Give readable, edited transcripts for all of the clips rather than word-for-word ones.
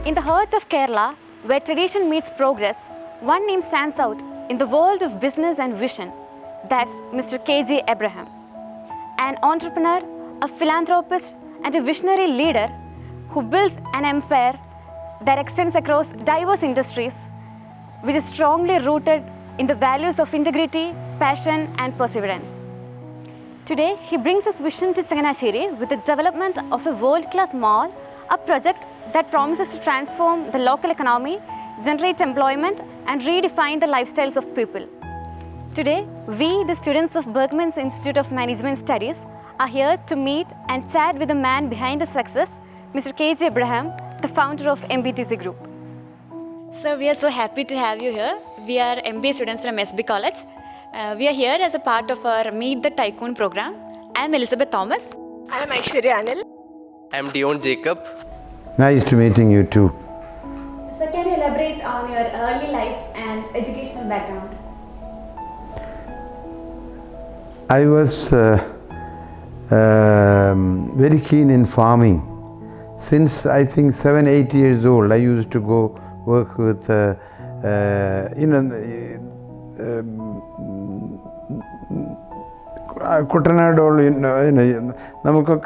In the heart of Kerala, where tradition meets progress, one name stands out in the world of business and vision. That's Mr. K.J. Abraham. An entrepreneur, a philanthropist, and a visionary leader who builds an empire that extends across diverse industries, which is strongly rooted in the values of integrity, passion, and perseverance. Today, he brings his vision to Changanasheri with the development of a world-class mall, a project that promises to transform the local economy, generate employment, and redefine the lifestyles of people. Today, we, the students of Bergman's Institute of Management Studies, are here to meet and chat with the man behind the success, Mr. K.J. Abraham, the founder of MBTC Group. Sir, we are so happy to have you here. We are MBA students from SB College. We are here as a part of our Meet the Tycoon program. I am Elizabeth Thomas. I am Aishwarya Anil. I am Dion Jacob. Nice to meeting you too. Sir, can you elaborate on your early life and educational background? I was very keen in farming. Since I think 7-8 years old, I used to go work with Kutanad or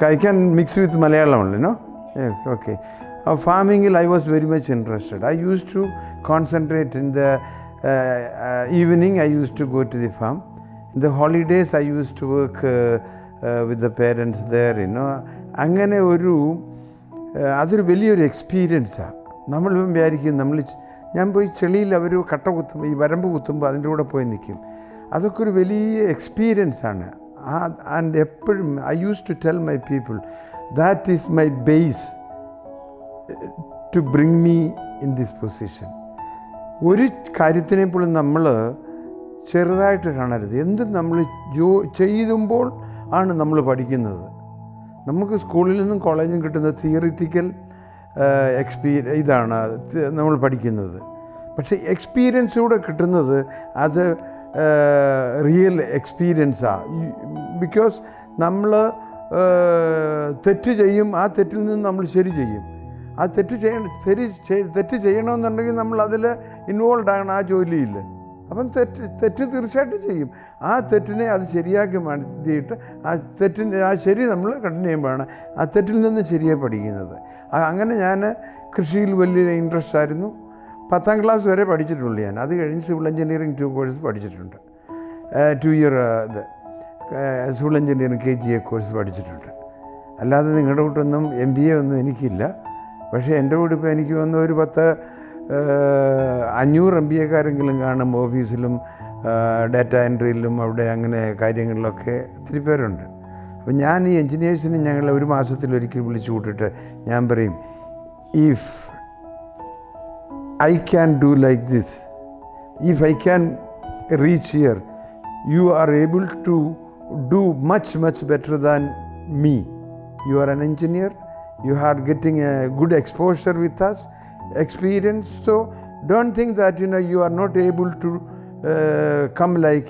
I can mix with Malayalam only, no? Yeah, okay. Farming, I was very much interested. I used to concentrate in the evening. I used to go to the farm. In the holidays, I used to work with the parents there, അങ്ങനെ ഒരു അതൊരു വലിയൊരു എക്സ്പീരിയൻസാണ്. നമ്മളിപ്പം വിചാരിക്കും ഞാൻ പോയി ചെളിയിൽ അവർ കട്ട കുത്തുമ്പോൾ ഈ വരമ്പ് കുത്തുമ്പോൾ അതിൻ്റെ കൂടെ പോയി നിൽക്കും. അതൊക്കെ ഒരു വലിയ എക്സ്പീരിയൻസാണ്. ആൻഡ് എപ്പോഴും I use to tell my people that is my base to bring me in this position. ഒരു കാര്യത്തിനെപ്പോഴും നമ്മൾ ചെറുതായിട്ട് കാണരുത്. എന്തും നമ്മൾ ചെയ്യുമ്പോൾ ആണ് നമ്മൾ പഠിക്കുന്നത്. നമുക്ക് സ്കൂളിൽ നിന്നും കോളേജിൽ നിന്നും കിട്ടുന്ന തിയറിറ്റിക്കൽ ഇതാണ് നമ്മൾ പഠിക്കുന്നത്. പക്ഷേ എക്സ്പീരിയൻസൂടെ കിട്ടുന്നത് അത് റിയൽ എക്സ്പീരിയൻസാണ്. ബിക്കോസ് നമ്മൾ തെറ്റ് ചെയ്യും, ആ തെറ്റിൽ നിന്ന് നമ്മൾ ശരി ചെയ്യും. ആ തെറ്റ് ചെയ്യണമെന്നുണ്ടെങ്കിൽ നമ്മൾ അതിൽ ഇൻവോൾവ് ആകണം ആ ജോലിയിൽ. അപ്പം തെറ്റ് തീർച്ചയായിട്ടും ചെയ്യും. ആ തെറ്റിനെ അത് ശരിയാക്കി മാറ്റിയിട്ട് ആ ശരി നമ്മൾ കണ്ടിന്യൂ ചെയ്യുമ്പോഴാണ് ആ തെറ്റിൽ നിന്ന് ശരിയായി പഠിക്കുന്നത്. അങ്ങനെ ഞാൻ കൃഷിയിൽ വലിയ ഇൻട്രസ്റ്റ് ആയിരുന്നു. 10ാം ക്ലാസ് വരെ പഠിച്ചിട്ടുള്ളൂ ഞാൻ. അത് കഴിഞ്ഞ് സിവിൽ എഞ്ചിനീയറിംഗ് 2 കോഴ്സ് പഠിച്ചിട്ടുണ്ട്. 2 year civil engineering KGA course പഠിച്ചിട്ടുണ്ട്. അല്ലാതെ നിങ്ങളുടെ കൂട്ടൊന്നും MBA ഒന്നും എനിക്കില്ല. പക്ഷേ എൻ്റെ കൂടെ ഇപ്പോൾ എനിക്ക് വന്ന ഒരു 500 MBA-കാരെങ്കിലും കാണും. ഓഫീസിലും ഡാറ്റ എൻട്രിയിലും അവിടെ അങ്ങനെ കാര്യങ്ങളിലൊക്കെ ഒത്തിരി പേരുണ്ട്. അപ്പം ഞാൻ ഈ എൻജിനീയേഴ്സിനെ ഞങ്ങൾ ഒരു മാസത്തിലൊരിക്കൽ വിളിച്ചു കൂട്ടിയിട്ട് ഞാൻ പറയും, if I can do like this, if I can reach here, you are able to do much better than me. You are an engineer, you are getting a good exposure with us, experience, so don't think that you are not able to come like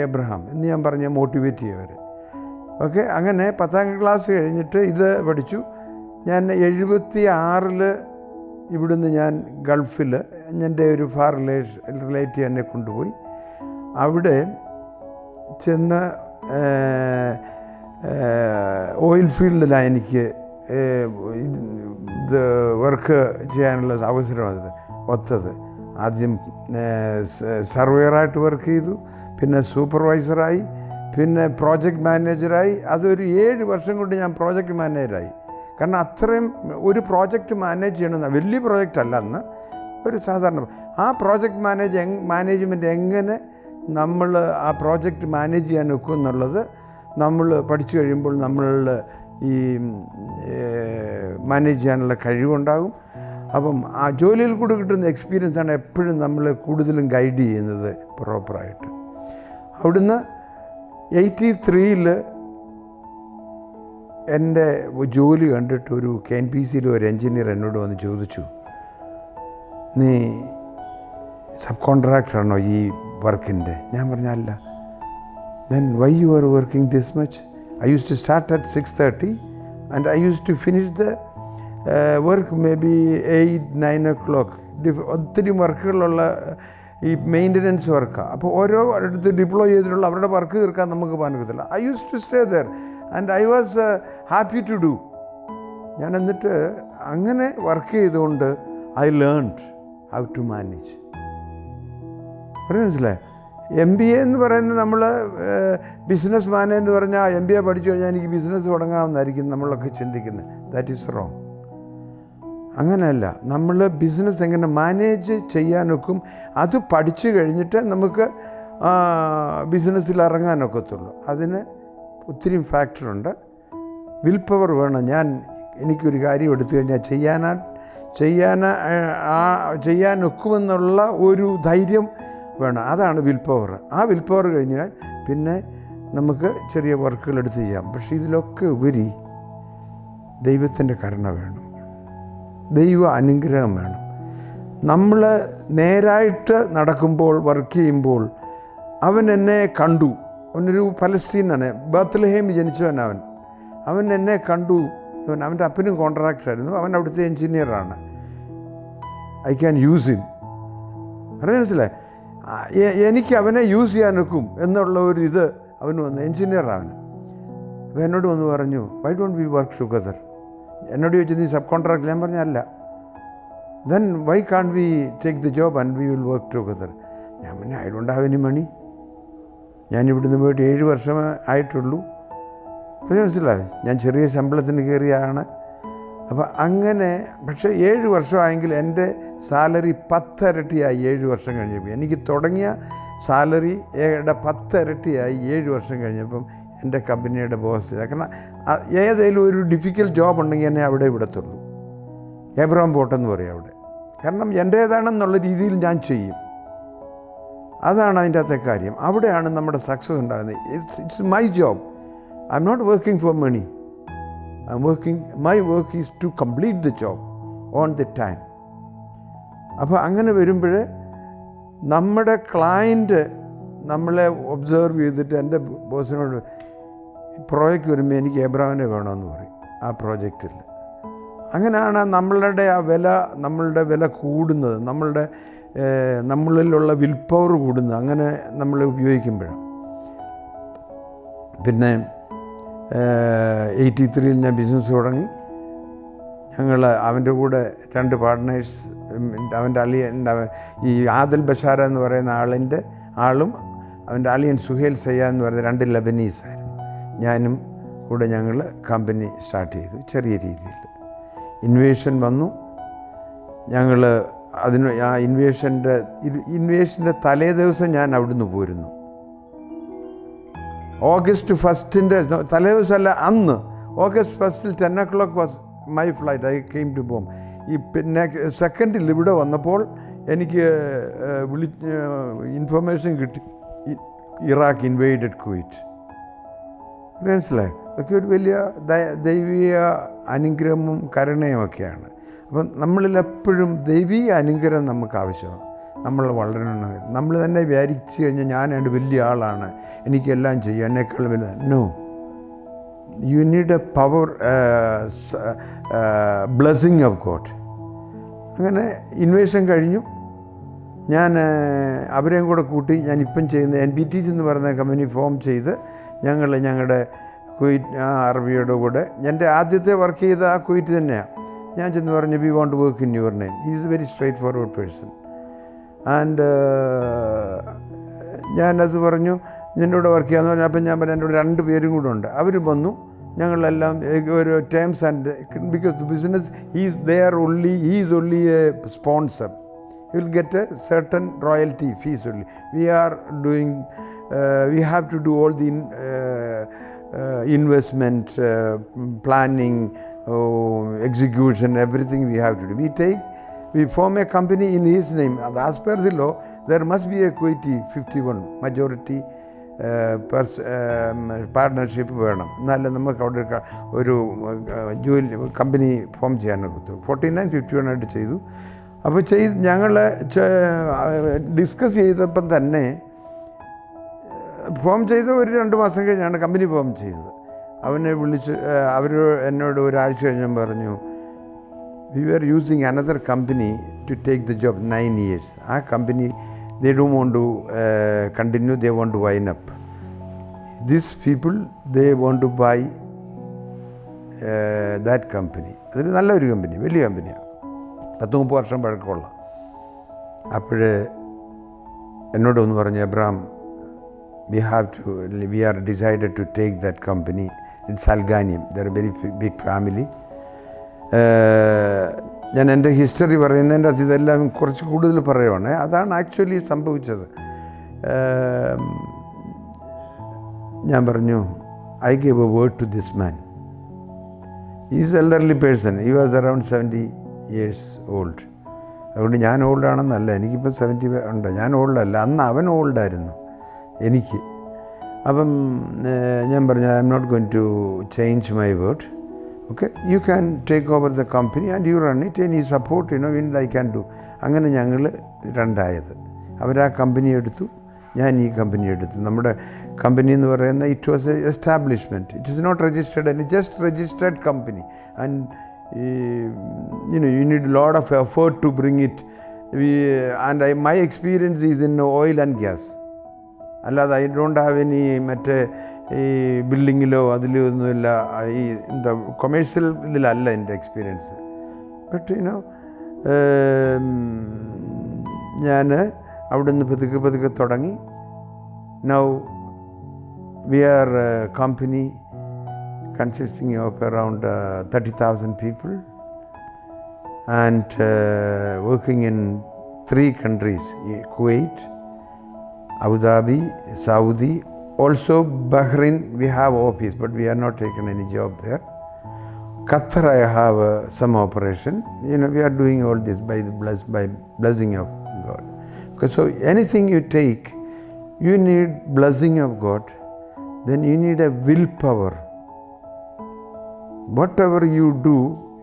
Abraham എന്ന് ഞാൻ പറഞ്ഞ motivate ചെയ്യവർ. Okay, അങ്ങനെ 10ാം class കഴിഞ്ഞിട്ട് ഇത് പഠിച്ചു. ഞാൻ 76 ഇവിടുന്ന് ഞാൻ ഗൾഫിൽ എൻ്റെ ഒരു ഫാർ റിലേറ്റീവ് എന്നെ കൊണ്ടുപോയി. അവിടെ ചെന്ന് ഓയിൽ ഫീൽഡിലാണ് എനിക്ക് ഇത് വർക്ക് ചെയ്യാനുള്ള അവസരം ഒത്തത്. ആദ്യം സർവേയറായിട്ട് വർക്ക് ചെയ്തു, പിന്നെ സൂപ്പർവൈസറായി, പിന്നെ പ്രോജക്റ്റ് മാനേജറായി. അതൊരു 7 വർഷം കൊണ്ട് ഞാൻ പ്രോജക്റ്റ് മാനേജറായി. കാരണം അത്രയും ഒരു പ്രോജക്റ്റ് മാനേജ് ചെയ്യണമെന്ന്, വലിയ പ്രോജക്റ്റ് അല്ല അന്ന്, ഒരു സാധാരണ ആ പ്രോജക്റ്റ് മാനേജ്മെൻറ്റ് എങ്ങനെ നമ്മൾ ആ പ്രോജക്റ്റ് മാനേജ് ചെയ്യാൻ ഒക്കും എന്നുള്ളത് നമ്മൾ പഠിച്ചു കഴിയുമ്പോൾ നമ്മൾ ഈ മാനേജ് ചെയ്യാനുള്ള കഴിവുണ്ടാകും. അപ്പം ആ ജോലിയിൽ കൂടെ കിട്ടുന്ന എക്സ്പീരിയൻസാണ് എപ്പോഴും നമ്മളെ കൂടുതലും ഗൈഡ് ചെയ്യുന്നത് പ്രോപ്പറായിട്ട്. അവിടുന്ന് 83 എൻ്റെ ജോലി കണ്ടിട്ട് ഒരു KNPCയിലെ ഒരു എൻജിനീയർ എന്നോട് വന്ന് ചോദിച്ചു, നീ സബ് കോൺട്രാക്ടറാണോ ഈ വർക്കിൻ്റെ? ഞാൻ പറഞ്ഞല്ല. Then why you are working this much? I used to start at 6:30 and I used to finish the work may be 8-9 o'clock. ഒത്തിരി വർക്കുകളുള്ള ഈ മെയിൻ്റനൻസ് വർക്കാണ്. അപ്പോൾ ഓരോ അടുത്ത് ഡിപ്ലോയ് ചെയ്തിട്ടുള്ള അവരുടെ വർക്ക് തീർക്കാൻ നമുക്ക് പറ്റത്തില്ല. I use to stay there and I was happy to do. ഞാൻ എന്നിട്ട് അങ്ങനെ വർക്ക് ചെയ്തുകൊണ്ട് I learned how to manage. മനസ്സിലായി? MBA എന്ന് പറയുന്നത് നമ്മൾ ബിസിനസ് മാനേജ് എന്ന് പറഞ്ഞാൽ MBA പഠിച്ചു കഴിഞ്ഞാൽ എനിക്ക് ബിസിനസ് തുടങ്ങാമെന്നായിരിക്കും നമ്മളൊക്കെ ചിന്തിക്കുന്നത്. That is wrong. അങ്ങനെയല്ല. നമ്മൾ ബിസിനസ് എങ്ങനെ മാനേജ് ചെയ്യാനൊക്കും അത് പഠിച്ചു കഴിഞ്ഞിട്ട് നമുക്ക് ബിസിനസ്സിൽ ഇറങ്ങാനൊക്കത്തുള്ളൂ. അതിന് ഒത്തിരി ഫാക്ടറുണ്ട്. വിൽ പവർ വേണം. എനിക്കൊരു കാര്യം എടുത്തു കഴിഞ്ഞാൽ ചെയ്യാനൊക്കുമെന്നുള്ള ഒരു ധൈര്യം വേണം. അതാണ് വിൽ പവർ. ആ വിൽ പവർ കഴിഞ്ഞാൽ പിന്നെ നമുക്ക് ചെറിയ വർക്കുകൾ എടുത്ത് ചെയ്യാം. പക്ഷേ ഇതിലൊക്കെ ഉപരി ദൈവത്തിൻ്റെ കരുണ വേണം, ദൈവ അനുഗ്രഹം വേണം. നമ്മൾ നേരായിട്ട് നടക്കുമ്പോൾ, വർക്ക് ചെയ്യുമ്പോൾ അവൻ എന്നെ കണ്ടു. അവനൊരു പലസ്തീനാണ്, ബത്ലഹേമിൽ ജനിച്ചവൻ. അവൻ എന്നെ കണ്ടു. അവൻ്റെ അപ്പനും കോൺട്രാക്ടറായിരുന്നു. അവൻ അവിടുത്തെ എൻജിനീയറാണ്. I can use him. മനസ്സിലായി? എനിക്ക് അവനെ യൂസ് ചെയ്യാനൊക്കും എന്നുള്ള ഒരു ഇത് അവന് വന്നു. എൻജിനീയറാണ്. അപ്പോൾ എന്നോട് വന്ന് പറഞ്ഞു, why don't we work together? എന്നോട് ചോദിച്ചു, നീ സബ് കോൺട്രാക്ട്? ഞാൻ പറഞ്ഞു അല്ല. Then why can't we take the job and we will work together? ഞാൻ പറഞ്ഞു, I don't have any money. ഞാൻ ഇവിടുന്ന് പോയിട്ട് 7 വർഷമേ ആയിട്ടുള്ളൂ. മനസ്സിലായി? ഞാൻ ചെറിയ ശമ്പളത്തിന് കയറിയാണ്. അപ്പോൾ അങ്ങനെ. പക്ഷേ 7 വർഷമായെങ്കിൽ എൻ്റെ സാലറി 10 ഇരട്ടിയായി 7 വർഷം കഴിഞ്ഞപ്പോൾ. എനിക്ക് തുടങ്ങിയ സാലറിയുടെ 10 ഇരട്ടിയായി 7 വർഷം കഴിഞ്ഞപ്പം എൻ്റെ കമ്പനിയുടെ ബോസ്. കാരണം ഏതെങ്കിലും ഒരു ഡിഫിക്കൽട്ട് ജോബ് ഉണ്ടെങ്കിൽ എന്നെ അവിടെ വിടത്തുള്ളൂ. എബ്രഹാം പോട്ടെന്ന് പറയും അവിടെ. കാരണം എൻ്റേതാണെന്നുള്ള രീതിയിൽ ഞാൻ ചെയ്യും. അതാണ് അതിൻ്റെ അകത്തെ കാര്യം. അവിടെയാണ് നമ്മുടെ സക്സസ് ഉണ്ടാകുന്നത്. It's my job. I am not working for money. my work is to complete the job on the time. അപ്പോൾ അങ്ങനെ വരുമ്പോൾ നമ്മുടെ ക്ലയൻറ്റ് നമ്മളെ ഒബ്സർവ് ചെയ്തിട്ട് എൻ്റെ ബോസിനോട് പ്രോജക്റ്റ് വരുമ്പോൾ എനിക്ക് എബ്രഹാമിനെ വേണമെന്ന് പറയും ആ പ്രോജക്റ്റിൽ. അങ്ങനെയാണ് നമ്മളുടെ വില കൂടുന്നത്, നമ്മളിലുള്ള വിൽ പവർ കൂടുന്നത്. അങ്ങനെ നമ്മളെ ഉപയോഗിക്കുമ്പോഴാണ്. പിന്നെ 83 ഞാൻ ബിസിനസ് തുടങ്ങി. ഞങ്ങൾ അവൻ്റെ കൂടെ 2 പാർട്ട്നേഴ്സ്, അവൻ്റെ അളിയൻ ഈ ആദിൽ ബഷാര എന്ന് പറയുന്ന ആളും അവൻ്റെ അളിയൻ സുഹേൽ സയ്യ എന്ന് പറയുന്ന 2 ലബനീസായിരുന്നു. ഞാനും കൂടെ ഞങ്ങൾ കമ്പനി സ്റ്റാർട്ട് ചെയ്തു ചെറിയ രീതിയിൽ. ഇൻവേഷൻ വന്നു. ഞങ്ങൾ ആ ഇൻവേഷൻ്റെ തലേ ദിവസം ഞാൻ അവിടുന്ന് പോരുന്നു. August 1st തലേ ദിവസമല്ല, അന്ന് August 1st 10 o'clock was my flight. I came to Bombay. ഈ പിന്നെ 2nd ഇവിടെ വന്നപ്പോൾ എനിക്ക് ഇൻഫർമേഷൻ കിട്ടി, ഇറാഖ് ഇൻവേഡഡ് കുവൈറ്റ്. മനസ്സിലായി? അതൊക്കെ ഒരു വലിയ ദൈവീയ അനുഗ്രഹവും കരുണയുമൊക്കെയാണ്. അപ്പം നമ്മളിലെപ്പോഴും ദൈവീയ അനുഗ്രഹം നമുക്ക് ആവശ്യമാണ്. നമ്മൾ വളരണം. നമ്മൾ തന്നെ വിചാരിച്ചു കഴിഞ്ഞാൽ ഞാനാണ്ട് വലിയ ആളാണ്, എനിക്കെല്ലാം ചെയ്യും, എന്നേക്കാൾ വലുത്. No, you need a power, blessing of God. അങ്ങനെ ഇൻവേഷൻ കഴിഞ്ഞു. ഞാൻ അവരെയും കൂടെ കൂട്ടി ഞാനിപ്പം ചെയ്യുന്ന NBTC എന്ന് പറയുന്ന കമ്പനി ഫോം ചെയ്ത് ഞങ്ങളുടെ കുവൈറ്റ് അറബിയുടെ കൂടെ എൻ്റെ ആദ്യത്തെ വർക്ക് ചെയ്ത ആ കുവൈറ്റ് തന്നെയാണ്. ഞാൻ ചെന്ന് പറഞ്ഞു, we won't work in your name. He is a very straight forward person. And ഞാനത് പറഞ്ഞു, നിന്നോട് വർക്ക് ചെയ്യാമെന്ന് പറഞ്ഞു. അപ്പം ഞാൻ പറഞ്ഞു, എൻ്റെ കൂടെ 2 പേരും കൂടെ ഉണ്ട്. അവരും വന്നു. ഞങ്ങളെല്ലാം ഒരു terms and because business he is only a sponsor. You will get a certain royalty fees only. We are doing, we have to do all the investment, planning, execution, everything we have to do. We form a company in his name. As per the law, there must be a Kuwaiti 51 majority partnership വേണം. എന്നാലും നമുക്ക് അവിടെ ഒരു company form ചെയ്യാനൊക്കെ 49-51 ആയിട്ട് ചെയ്തു. അപ്പോൾ ഞങ്ങൾ ഡിസ്കസ് ചെയ്തപ്പം തന്നെ ഫോം ചെയ്ത് ഒരു 2 മാസം കഴിഞ്ഞാണ് കമ്പനി ഫോം ചെയ്തത്. അവനെ വിളിച്ച് എന്നോട് ഒരാഴ്ച കഴിഞ്ഞ് പറഞ്ഞു, we were using another company to take the job 9 years. Our company, they don't want to continue, they want to wind up. These people, they want to buy that company. അത് നല്ലൊരു company, വലിയ കമ്പനിയാണ്, 10-30 വർഷം പഴക്കമുള്ള. അപ്പോൾ എന്നോടൊന്ന് പറഞ്ഞു, Abraham, we are decided to take that company. It's Alganium, they're a very big family. ഞാൻ എൻ്റെ ഹിസ്റ്ററി പറയുന്നതിൻ്റെ അത് ഇതെല്ലാം കുറച്ച് കൂടുതൽ പറയുവാണ്. അതാണ് ആക്ച്വലി സംഭവിച്ചത്. ഞാൻ പറഞ്ഞു, I gave a word to this man. He is an elderly person. He was around 70 years old. അതുകൊണ്ട് ഞാൻ ഓൾഡാണെന്നല്ല, എനിക്കിപ്പോൾ 70 ഉണ്ട്, ഞാൻ ഓൾഡല്ല, അന്ന് അവൻ ഓൾഡായിരുന്നു എനിക്ക്. അപ്പം ഞാൻ പറഞ്ഞു, I am not going to change my word. Okay, you can take over the company and you run it, any support, I can do. അങ്ങനെ ഞങ്ങൾ രണ്ടായത്. അവരാ കമ്പനി എടുത്തു, ഞാൻ ഈ കമ്പനി എടുത്തു. നമ്മുടെ കമ്പനി എന്ന് പറയുന്ന it was a establishment. It is not registered, and just registered company. And you need a lot of effort to bring it. My experience is in oil and gas. അല്ലാതെ I don't have any മറ്റേ ഈ ബിൽഡിങ്ങിലോ അതിലോ ഒന്നുമില്ല, ഈ എന്താ commercial ഇതിലല്ല എൻ്റെ experience. But ഞാൻ അവിടെ നിന്ന് പതുക്കെ തുടങ്ങി. Now we are a company consisting of around 30,000 people and working in 3 countries, Kuwait, Abu Dhabi, Saudi, also Bahrain. We have office, but we are not taking any job there. Qatar, I have some operation. We are doing all this by blessing of God. Because so anything you take, you need blessing of God. Then you need a willpower. Whatever you do,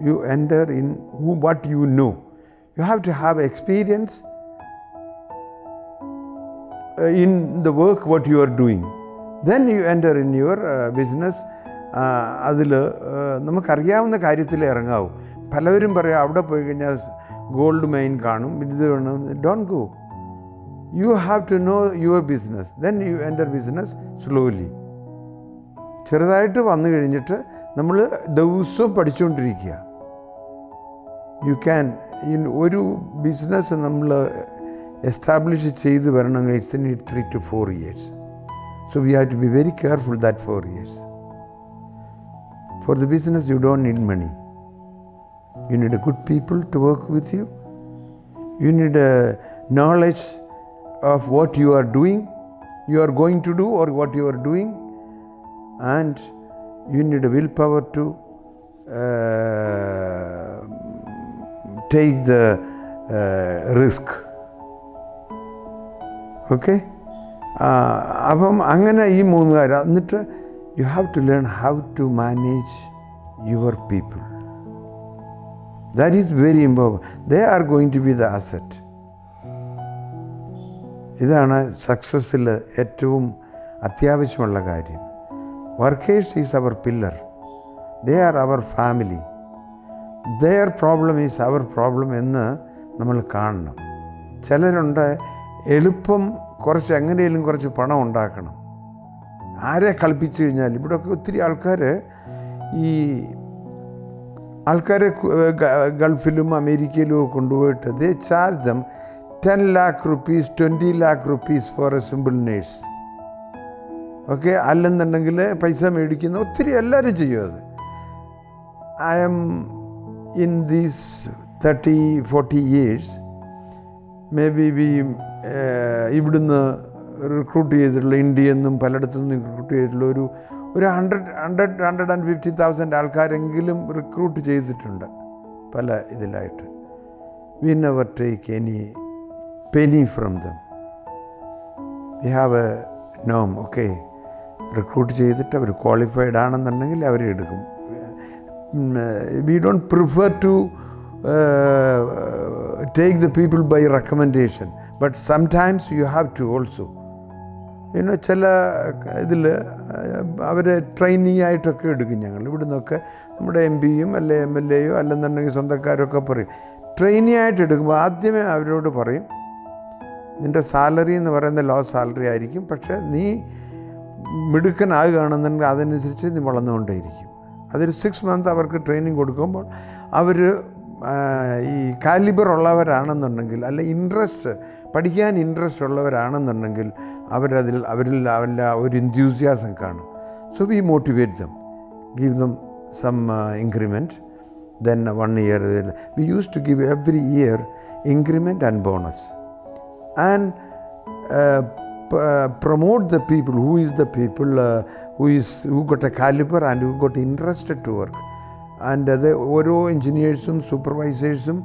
you enter in what you know. You have to have experience in the work what you are doing. Then you enter in your business. അതിൽ നമുക്കറിയാവുന്ന കാര്യത്തിൽ ഇറങ്ങാവൂ. പലവരും പറയാം അവിടെ പോയി കഴിഞ്ഞാൽ gold mine കാണും, ഇത് വേണം. Don't go. You have to know your business. Then you enter business slowly. ചെറുതായിട്ട് വന്നു കഴിഞ്ഞിട്ട് നമ്മൾ ദിവസവും പഠിച്ചുകൊണ്ടിരിക്കുക. യു ക്യാൻ ഒരു ബിസിനസ് നമ്മൾ എസ്റ്റാബ്ലിഷ് ചെയ്ത് വരണമെങ്കിൽ it's need 3 to 4 years. So we have to be very careful that 4 years. For the business you don't need money. You need a good people to work with you. You need a knowledge of what you are doing, you are going to do, or what you are doing, and you need a willpower to take the risk. Okay? അപ്പം അങ്ങനെ ഈ 3 കാര്യം. എന്നിട്ട് you have to learn how to manage your people. That is very important. They are going to be the asset. ഇതാണ് സക്സസ്സിൽ ഏറ്റവും അത്യാവശ്യമുള്ള കാര്യം. Workers is our pillar. They are our family. Their problem is our problem എന്ന് നമ്മൾ കാണണം. ചിലരുണ്ട് എളുപ്പം കുറച്ച് എങ്ങനെയും കുറച്ച് പണം ഉണ്ടാക്കണം. ആരെ കളിപ്പിച്ചു കഴിഞ്ഞാൽ ഇവിടെയൊക്കെ ഒത്തിരി ആൾക്കാരെ ഗൾഫിലും അമേരിക്കയിലും കൊണ്ടുപോയിട്ട് ദേ charge dum 10 lakh rupees, 20 lakh rupees for a simple nurse. Okay, അല്ലെന്നുണ്ടെങ്കിൽ പൈസ മേടിക്കുന്ന ഒത്തിരി എല്ലാവരും ചെയ്യും അത്. I M in these 30-40 years may be ഇവിടുന്ന് റിക്രൂട്ട് ചെയ്തിട്ടുള്ള ഇന്ത്യയിൽ നിന്നും പലയിടത്തുനിന്നും റിക്രൂട്ട് ചെയ്തിട്ടുള്ള ഒരു 150,000 ആൾക്കാരെങ്കിലും റിക്രൂട്ട് ചെയ്തിട്ടുണ്ട് പല ഇതിലായിട്ട്. We never take any penny from them. We have a norm. Okay, recruit ചെയ്തിട്ട് അവർ ക്വാളിഫൈഡ് ആണെന്നുണ്ടെങ്കിൽ അവരെ എടുക്കും. We don't prefer to take the people by recommendation, but sometimes you have to also. പിന്നെ ചില ഇതിൽ അവരെ ട്രെയിനിങ് ആയിട്ടൊക്കെ എടുക്കും. ഞങ്ങൾ ഇവിടെ നിന്നൊക്കെ നമ്മുടെ MP യും അല്ലെ MLA യോ അല്ലെന്നുണ്ടെങ്കിൽ സ്വന്തക്കാരൊക്കെ പറയും. ട്രെയിനിങ് ആയിട്ട് എടുക്കുമ്പോൾ ആദ്യമേ അവരോട് പറയും, നിൻ്റെ സാലറി എന്ന് പറയുന്നത് ലോ സാലറി ആയിരിക്കും, പക്ഷേ നീ മിടുക്കനാകുകയാണെന്നുണ്ടെങ്കിൽ അതനുസരിച്ച് നീ വളർന്നുകൊണ്ടേയിരിക്കും. അതൊരു 6 months അവർക്ക് ട്രെയിനിങ് കൊടുക്കുമ്പോൾ അവർ ഈ കാലിബർ ഉള്ളവരാണെന്നുണ്ടെങ്കിൽ അല്ല പഠിക്കാൻ ഇൻട്രസ്റ്റ് ഉള്ളവരാണെന്നുണ്ടെങ്കിൽ അവരിൽ അവരുടെ ഒരു എൻതൂസിയാസം കാണും. So we motivate them, give them some increment. Then 1 year we used to give every year increment and bonus and promote the people who got a caliber and who got interested to work. And ഓരോ എൻജിനീയേഴ്സും സൂപ്പർവൈസേഴ്സും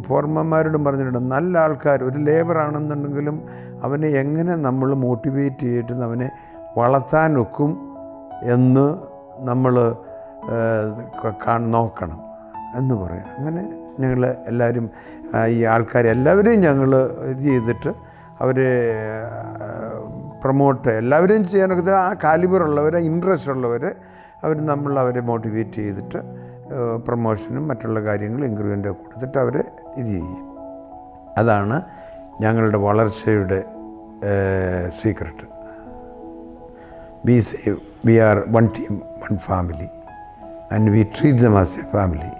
ഫോർമന്മാരോടും പറഞ്ഞിട്ടുണ്ട്, നല്ല ആൾക്കാർ ഒരു labour ആണെന്നുണ്ടെങ്കിലും അവനെ എങ്ങനെ നമ്മൾ motivate ചെയ്തിട്ട് അവനെ വളർത്താൻ ഒക്കും എന്ന് നമ്മൾ നോക്കണം എന്ന് പറയും. അങ്ങനെ ഞങ്ങൾ എല്ലാവരും ഈ ആൾക്കാരെല്ലാവരെയും ഞങ്ങൾ ഇത് ചെയ്തിട്ട് അവരെ പ്രൊമോട്ട് എല്ലാവരെയും ചെയ്യാനൊക്കെ ആ കാലിബറുള്ളവരെ ഇൻട്രസ്റ്റ് ഉള്ളവരെ അവരെ മോട്ടിവേറ്റ് ചെയ്തിട്ട് പ്രൊമോഷനും മറ്റുള്ള കാര്യങ്ങളും ഇൻക്രിമെൻ്റ് കൊടുത്തിട്ട് അവരെ ഇത് ചെയ്യും. അതാണ് ഞങ്ങളുടെ വളർച്ചയുടെ secret. We are one team, one family. And we treat them as a family.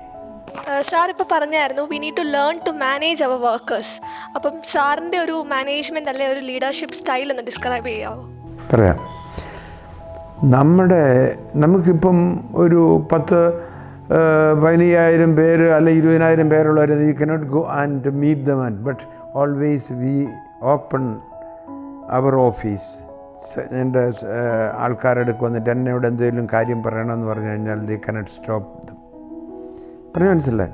Sir ഇപ്പോൾ പറഞ്ഞായിരുന്നു we need to learn to manage our workers. അപ്പം സാറിൻ്റെ ഒരു മാനേജ്മെൻറ്റ് അല്ലെങ്കിൽ ഒരു ലീഡർഷിപ്പ് സ്റ്റൈൽ ഒന്ന് ഡിസ്ക്രൈബ് ചെയ്യാമോ? പറയാം. നമുക്കിപ്പം ഒരു 10,000-15,000 പേര് അല്ലെ 20,000 പേരുള്ളവർ you cannot go and meet them but always we open our office. എൻ്റെ ആൾക്കാരെടുക്ക് വന്നിട്ട് എന്നോട് എന്തെങ്കിലും കാര്യം പറയണമെന്ന് പറഞ്ഞു കഴിഞ്ഞാൽ ദേ കനോട്ട് സ്റ്റോപ്പ് ദം. പറഞ്ഞു മനസ്സിലായി?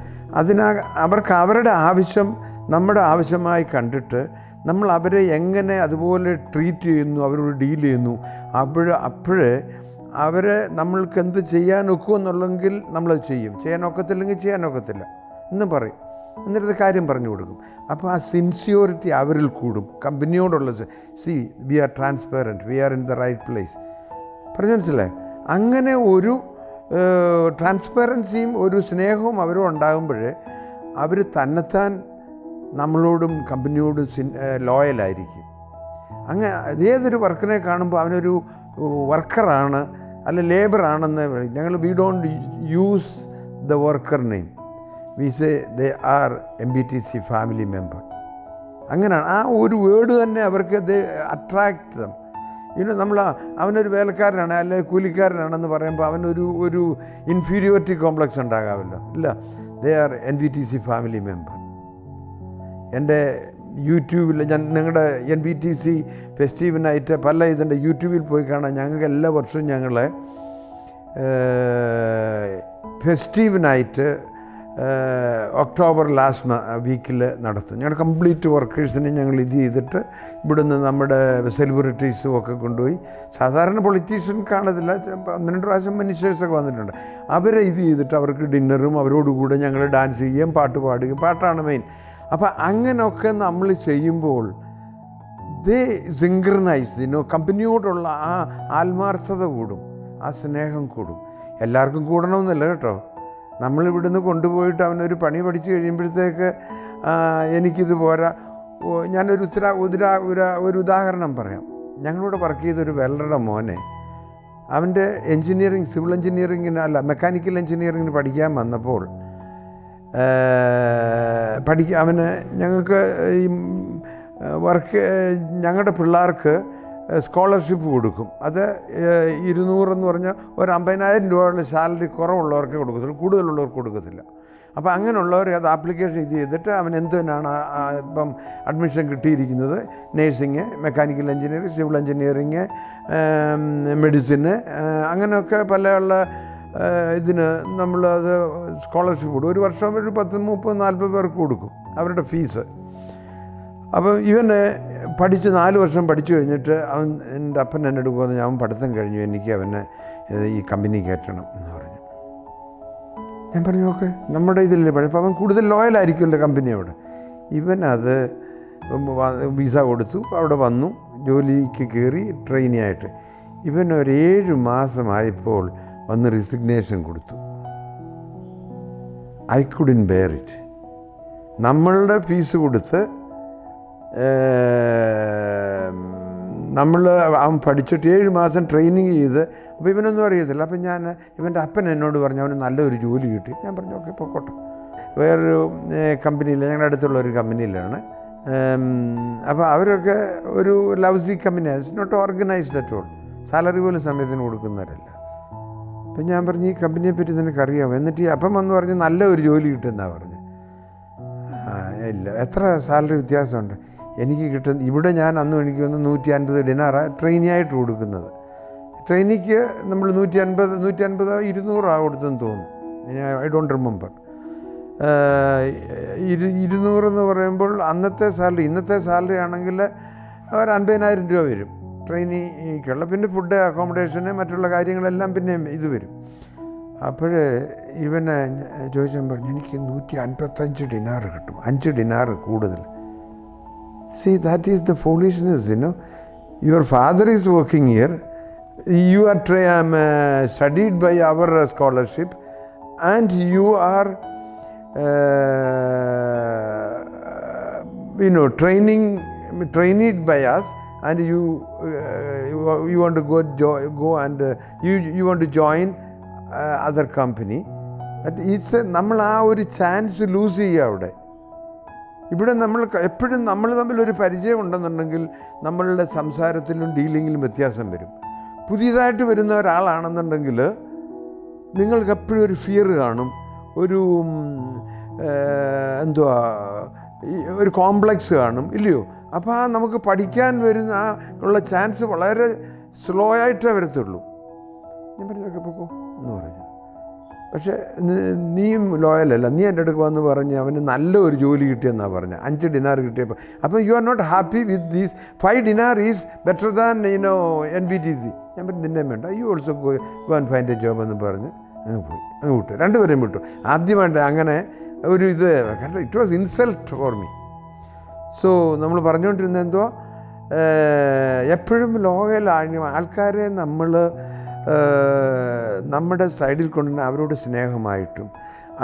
അവർക്ക് അവരുടെ ആവശ്യം നമ്മുടെ ആവശ്യമായി കണ്ടിട്ട് നമ്മൾ അവരെ എങ്ങനെ അതുപോലെ ട്രീറ്റ് ചെയ്യുന്നു, അവരോട് ഡീൽ ചെയ്യുന്നു. അപ്പോഴേ അവരെ നമ്മൾക്ക് എന്ത് ചെയ്യാനൊക്കുമെന്നുള്ളെങ്കിൽ നമ്മളത് ചെയ്യും, ചെയ്യാനൊക്കത്തില്ലെങ്കിൽ ചെയ്യാനൊക്കത്തില്ല എന്ന് പറയും. എന്നിട്ട് കാര്യം പറഞ്ഞു കൊടുക്കും. അപ്പോൾ ആ സിൻസിയോറിറ്റി അവരിൽ കൂടും. കമ്പനിയോടുള്ള we are transparent, we are in the right place. പറഞ്ഞു മനസ്സിലായി? അങ്ങനെ ഒരു ട്രാൻസ്പെറൻസിയും ഒരു സ്നേഹവും അവരും ഉണ്ടാകുമ്പോഴേ അവർ തന്നെത്താൻ നമ്മളോടും കമ്പനിയോടും ലോയലായിരിക്കും. അങ്ങനെ ഏതൊരു വർക്കറെ കാണുമ്പോൾ അവനൊരു വർക്കറാണ് അല്ല ലേബറാണെന്ന് ഞങ്ങൾ we don't use the worker name, we say they are MBTC family member. അങ്ങനെയാണ് ആ ഒരു വേർഡ് തന്നെ അവർക്ക് അട്രാക്ട് ദം. നമ്മൾ അവനൊരു വേലക്കാരനാണ് അല്ലെങ്കിൽ കൂലിക്കാരനാണെന്ന് പറയുമ്പോൾ അവനൊരു ഇൻഫീരിയോറിറ്റി കോംപ്ലക്സ് ഉണ്ടാകാമല്ലോ. ഇല്ല, they are MBTC family member. എൻ്റെ യൂട്യൂബിൽ നിങ്ങളുടെ NBTC ഫെസ്റ്റിവലിനായിട്ട് പല ഇതുണ്ട്, യൂട്യൂബിൽ പോയി കാണാം. ഞങ്ങൾക്ക് എല്ലാ വർഷവും ഞങ്ങൾ ഫെസ്റ്റിവലിനായിട്ട് ഒക്ടോബർ ലാസ്റ്റ് വീക്കിൽ നടത്തും. ഞങ്ങൾ കംപ്ലീറ്റ് വർക്കേഴ്സിനെ ഞങ്ങൾ ഇത് ചെയ്തിട്ട് ഇവിടുന്ന് നമ്മുടെ സെലിബ്രിറ്റീസും ഒക്കെ കൊണ്ടുപോയി. സാധാരണ പൊളിറ്റീഷ്യൻ കാണത്തില്ല, 12 പ്രാവശ്യം മിനിസ്റ്റേഴ്സൊക്കെ വന്നിട്ടുണ്ട്. അവരെ ഇത് ചെയ്തിട്ട് അവർക്ക് ഡിന്നറും അവരോടുകൂടെ ഞങ്ങൾ ഡാൻസ് ചെയ്യുകയും പാട്ട് പാടുകയും, പാട്ടാണ് മെയിൻ. അപ്പം അങ്ങനെയൊക്കെ നമ്മൾ ചെയ്യുമ്പോൾ ദേ സിങ്ക്രണൈസ് കമ്പനിയോടുള്ള ആ ആത്മാർത്ഥത കൂടും, ആ സ്നേഹം കൂടും. എല്ലാവർക്കും കൂടണമെന്നില്ല കേട്ടോ. നമ്മളിവിടുന്ന് കൊണ്ടുപോയിട്ട് അവനൊരു പണി പഠിച്ചു കഴിയുമ്പോഴത്തേക്ക് എനിക്കിത് പോരാ. ഞാനൊരു ഒരു ഉദാഹരണം പറയാം. ഞങ്ങളിവിടെ വർക്ക് ചെയ്തൊരു വെൽഡറുടെ മോനെ അവൻ്റെ സിവിൽ എൻജിനീയറിങ്ങിന് അല്ല മെക്കാനിക്കൽ എൻജിനീയറിങ്ങിന് പഠിക്കാൻ വന്നപ്പോൾ അവന് ഞങ്ങൾക്ക് ഈ ഞങ്ങളുടെ പിള്ളേർക്ക് സ്കോളർഷിപ്പ് കൊടുക്കും. അത് 200 എന്ന് പറഞ്ഞാൽ ഒരു 50,000 രൂപയുള്ള സാലറി കുറവുള്ളവർക്ക് കൊടുക്കത്തുള്ളൂ, കൂടുതലുള്ളവർക്ക് കൊടുക്കത്തില്ല. അപ്പോൾ അങ്ങനെയുള്ളവർ അത് ആപ്ലിക്കേഷൻ ചെയ്തിട്ട് അവൻ എന്തിനാണ് ഇപ്പം അഡ്മിഷൻ കിട്ടിയിരിക്കുന്നത്, nursing, mechanical engineering, civil engineering, medicine, അങ്ങനെയൊക്കെ പല ഇതിന് നമ്മളത് സ്കോളർഷിപ്പ് കൊടുക്കും. ഒരു വർഷം ഒരു 10-30-40 പേർക്ക് കൊടുക്കും അവരുടെ ഫീസ്. അപ്പോൾ ഇവന് പഠിച്ച് 4 വർഷം പഠിച്ചു കഴിഞ്ഞിട്ട് എൻ്റെ അപ്പൻ എന്നോട് പോകുന്നത് ഞാൻ പഠിത്തം കഴിഞ്ഞു, എനിക്ക് അവനെ ഈ കമ്പനി കയറ്റണം എന്ന് പറഞ്ഞു. ഞാൻ പറഞ്ഞു ഓക്കെ, നമ്മുടെ ഇതിലല്ലേ പഠിപ്പം. അവൻ കൂടുതൽ ലോയലായിരിക്കുമല്ലോ കമ്പനിയോട്. ഇവനത് വിസ കൊടുത്തു, അവിടെ വന്നു. ജോലിക്ക് കയറി ട്രെയിനിയായിട്ട്. ഇവൻ ഒരു 7 മാസമായപ്പോൾ വന്ന് റിസിഗ്നേഷൻ കൊടുത്തു. I couldn't bear it. നമ്മളുടെ ഫീസ് കൊടുത്ത് അവൻ പഠിച്ചിട്ട് 7 മാസം ട്രെയിനിങ് ചെയ്ത്, അപ്പോൾ ഇവനൊന്നും അറിയത്തില്ല. അപ്പം ഇവൻ്റെ അപ്പൻ എന്നോട് പറഞ്ഞു അവന് നല്ലൊരു ജോലി കിട്ടി. ഞാൻ പറഞ്ഞു ഓക്കെ പൊക്കോട്ടെ. വേറൊരു കമ്പനിയിൽ, ഞങ്ങളുടെ അടുത്തുള്ള ഒരു കമ്പനിയിലാണ്. അപ്പോൾ അവരൊക്കെ ഒരു ലവ്സി കമ്പനിയാണ്. It's not organised at all. Salary പോലും സമയത്തിന് കൊടുക്കുന്നവരല്ല. അപ്പം ഞാൻ പറഞ്ഞു ഈ കമ്പനിയെ പറ്റി നിനക്കറിയാമോ? എന്നിട്ട് അപ്പം വന്ന് പറഞ്ഞു നല്ല ഒരു ജോലി കിട്ടുമെന്നാണ് പറഞ്ഞു. ഇല്ല, എത്ര സാലറി വ്യത്യാസമുണ്ട് എനിക്ക് കിട്ടുന്നത്? ഇവിടെ ഞാൻ അന്ന് എനിക്ക് വന്ന് 150 ദിനാറാണ് ട്രെയിനിയായിട്ട് കൊടുക്കുന്നത്. ട്രെയിനിക്ക് നമ്മൾ 150, 200 കൊടുത്തെന്ന് തോന്നുന്നു. I don't remember. 200 എന്ന് പറയുമ്പോൾ അന്നത്തെ സാലറി, ഇന്നത്തെ സാലറി ആണെങ്കിൽ ഒരു 50,000 രൂപ വരും ട്രെയിനിക്കുള്ള. പിന്നെ ഫുഡ്, അക്കോമഡേഷന്, മറ്റുള്ള കാര്യങ്ങളെല്ലാം പിന്നെ ഇത് വരും. അപ്പോൾ ഇവനെ ചോദിച്ചാൽ പറഞ്ഞു എനിക്ക് 155 ദിനാർ കിട്ടും, 5 ദിനാർ കൂടുതൽ. See, that is the foolishness, you know. Your father is working here, you are studied by our scholarship, and you are trained by us, and you want to go and you want to join other company. That it's നമ്മൾ ആ ഒരു chance loose ചെയ്യുക അവിടെ. ഇവിടെ നമ്മൾ എപ്പോഴും നമ്മൾ തമ്മിലൊരു പരിചയം ഉണ്ടെന്നുണ്ടെങ്കിൽ നമ്മളുടെ സംസാരത്തിലും ഡീലിങ്ങിലും വ്യത്യാസം വരും. പുതിയതായിട്ട് വരുന്ന ഒരാളാണെന്നുണ്ടെങ്കിൽ നിങ്ങൾക്ക് എപ്പോഴും ഒരു ഫിയർ കാണും, ഒരു ഒരു കോംപ്ലക്സ് കാണും, ഇല്ലയോ? അപ്പോൾ ആ നമുക്ക് പഠിക്കാൻ വരുന്ന ഉള്ള ചാൻസ് വളരെ സ്ലോ ആയിട്ടേ വരത്തുള്ളൂ. ഞാൻ പറഞ്ഞൊക്കെ പൊക്കോ എന്ന് പറഞ്ഞു. പക്ഷേ നീയും ലോയലല്ല. നീ എൻ്റെ അടുക്ക് വന്ന് പറഞ്ഞ് അവന് നല്ല ഒരു ജോലി കിട്ടിയെന്നാണ് പറഞ്ഞത്. 5 ദിനാർ കിട്ടിയപ്പോൾ. അപ്പോൾ you are not happy with these 5 dinar is better than NBTC. ഞാൻ പറഞ്ഞു നിന്നെ വേണ്ട, you also go and find a job എന്ന് പറഞ്ഞ് പോയി. അങ്ങ് വിട്ടു, 2 പേരെയും വിട്ടു. ആദ്യമായിട്ട് അങ്ങനെ ഒരു ഇത്, കാരണം it was insult for me. So നമ്മൾ പറഞ്ഞുകൊണ്ടിരുന്നത് എന്തോ, എപ്പോഴും ലോയൽ ആൾക്കാരെ നമ്മൾ നമ്മുടെ സൈഡിൽ കൊണ്ടുവന്ന് അവരോട് സ്നേഹമായിട്ടും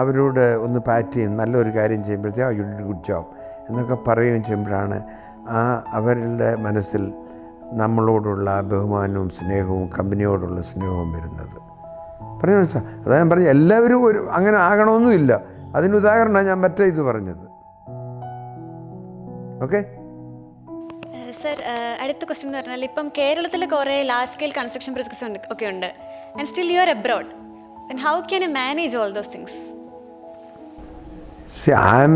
അവരോട് ഒന്ന് പാറ്റ് ചെയ്യും, നല്ലൊരു കാര്യം ചെയ്യുമ്പോഴത്തേക്ക് യു ഡിഡ് ഗുഡ് ജോബ് എന്നൊക്കെ പറയുകയും ചെയ്യുമ്പോഴാണ് അവരുടെ മനസ്സിൽ നമ്മളോടുള്ള ബഹുമാനവും സ്നേഹവും കമ്പനിയോടുള്ള സ്നേഹവും വരുന്നത്. പറഞ്ഞു മനസ്സിലാ? അതാ ഞാൻ പറഞ്ഞു എല്ലാവരും അങ്ങനെ ആകണമെന്നുമില്ല. അതിന് ഉദാഹരണമാണ് ഞാൻ മറ്റേ ഇത് പറഞ്ഞത്. ഓക്കെ. സർ, അടുത്ത ക്വസ്റ്റ്യൻ എന്ന് പറഞ്ഞാൽ ഇപ്പം കേരളത്തിൽ കുറേ ലാർജ് സ്കെയിൽ കൺസ്ട്രക്ഷൻ പ്രോജക്ട്സ് ഒക്കെ ഉണ്ട്, and still you are abroad. And how can you manage all those things? See, I'm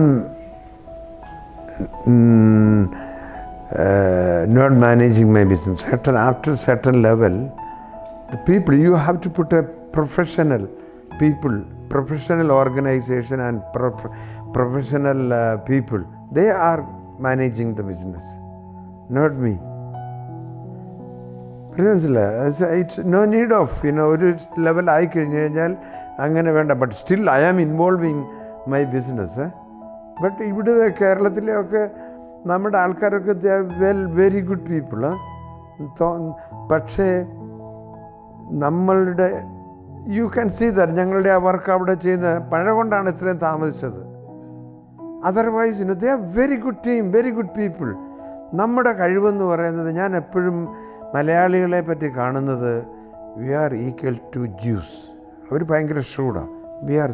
not managing my business. After certain level, the people, you have to put a professional people, professional organization and professional people. They are managing the business, not me. It's no need of, ഒരു level ആയി കഴിഞ്ഞു കഴിഞ്ഞാൽ അങ്ങനെ വേണ്ട. But still I am involving my business. But ഇവിടെ കേരളത്തിലെയൊക്കെ നമ്മുടെ ആൾക്കാരൊക്കെ വെരി ഗുഡ് പീപ്പിൾ. പക്ഷേ നമ്മളുടെ യു ക്യാൻ സീ ദാറ്റ് ഞങ്ങളുടെ ആ വർക്ക് അവിടെ ചെയ്ത് പഴ കൊണ്ടാണ് ഇത്രയും താമസിച്ചത്. Otherwise they are very good team, very good people. നമ്മുടെ കഴിവെന്ന് പറയുന്നത്, ഞാൻ എപ്പോഴും മലയാളികളെ പറ്റി കാണുന്നത്, we are equal to Jews. അവർ ഭയങ്കര ഷൂഡാണ്. We are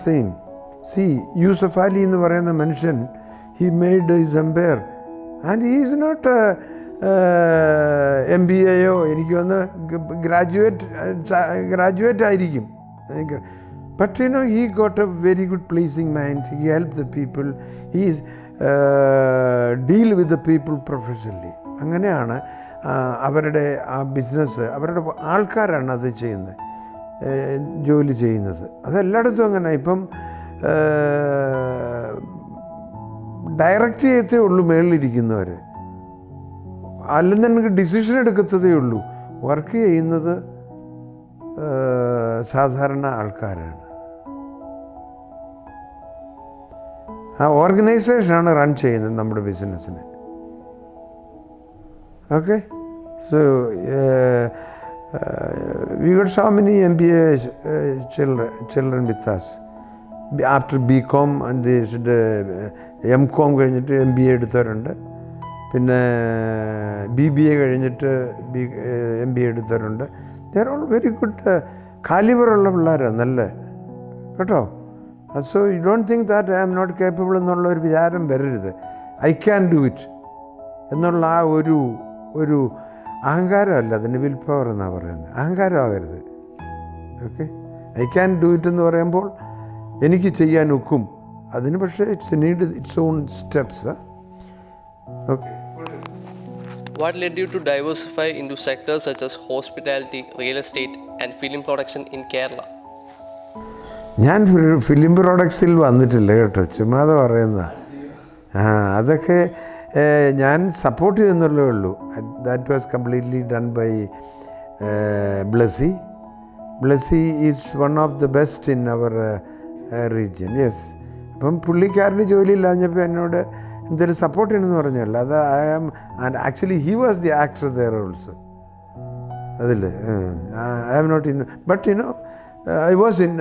same. See Yusuf Ali എന്ന് പറയുന്ന മനുഷ്യൻ, he made his empire and he is not MBAയോ എനിക്ക് വന്ന് ഗ്രാജുവേറ്റ് ആയിരിക്കും. But he got a very good pleasing mind. He helped the people. He is deal with the people professionally. അങ്ങനെയാണ് അവരുടെ ആ ബിസിനസ്, അവരുടെ ആൾക്കാരാണ് അത് ചെയ്യുന്നത്, ജോലി ചെയ്യുന്നത്. അതെല്ലായിടത്തും അങ്ങനെ. ഇപ്പം ഡയറക്റ്റ് ചെയ്യത്തേ ഉള്ളൂ മേളിലിരിക്കുന്നവർ, അല്ലെന്നുണ്ടെങ്കിൽ ഡിസിഷൻ എടുക്കത്തതേ ഉള്ളൂ. വർക്ക് ചെയ്യുന്നത് സാധാരണ ആൾക്കാരാണ്. ആ ഓർഗനൈസേഷനാണ് റൺ ചെയ്യുന്നത് നമ്മുടെ ബിസിനസ്സിനെ. Okay, so we got so many MBA children with us. After BCom and they should MCom കഴിഞ്ഞിട്ട് MBA എടുത്തവരുണ്ട്, പിന്നെ BBA കഴിഞ്ഞിട്ട് MBA എടുത്തവരുണ്ട്. they are all very good കാലിബറുള്ള പിള്ളേരാണ്, നല്ല കേട്ടോ. So you don't think that I am not capable എന്നുള്ള ഒരു വിചാരം വരരുത്. ഐ ക്യാൻ ഡു ഇറ്റ് എന്നുള്ള ആ ഒരു അഹങ്കാരമല്ല, അതിന് വിൽ പവർ എന്നാണ് പറയുന്നത്, അഹങ്കാരമാകരുത്. Okay, I can do it എന്ന് പറയുമ്പോൾ എനിക്ക് ചെയ്യാൻ ഒക്കും, അതിന് പക്ഷേ it's need it's own steps. Okay. What led you to diversify into sectors such as hospitality, real estate, and film production in Kerala? ഞാൻ ഫിലിം പ്രോഡക്ട്സിൽ വന്നിട്ടില്ല കേട്ടോ, ചുമ്മാതെ പറയുന്നതാണ്. അതൊക്കെ ഞാൻ സപ്പോർട്ട് ചെയ്യുന്നുള്ളേ ഉള്ളൂ. That was completely done by Blessy. Blessy is one of the best in our region. Yes. അപ്പം പുള്ളിക്കാരന് ജോലിയില്ലാഞ്ഞപ്പോൾ എന്നോട് എന്തെങ്കിലും സപ്പോർട്ട് ചെയ്യണമെന്ന് പറഞ്ഞല്ലോ. അത് I am and actually he was the actor there also. അതിൽ I am not in, but you know I was in.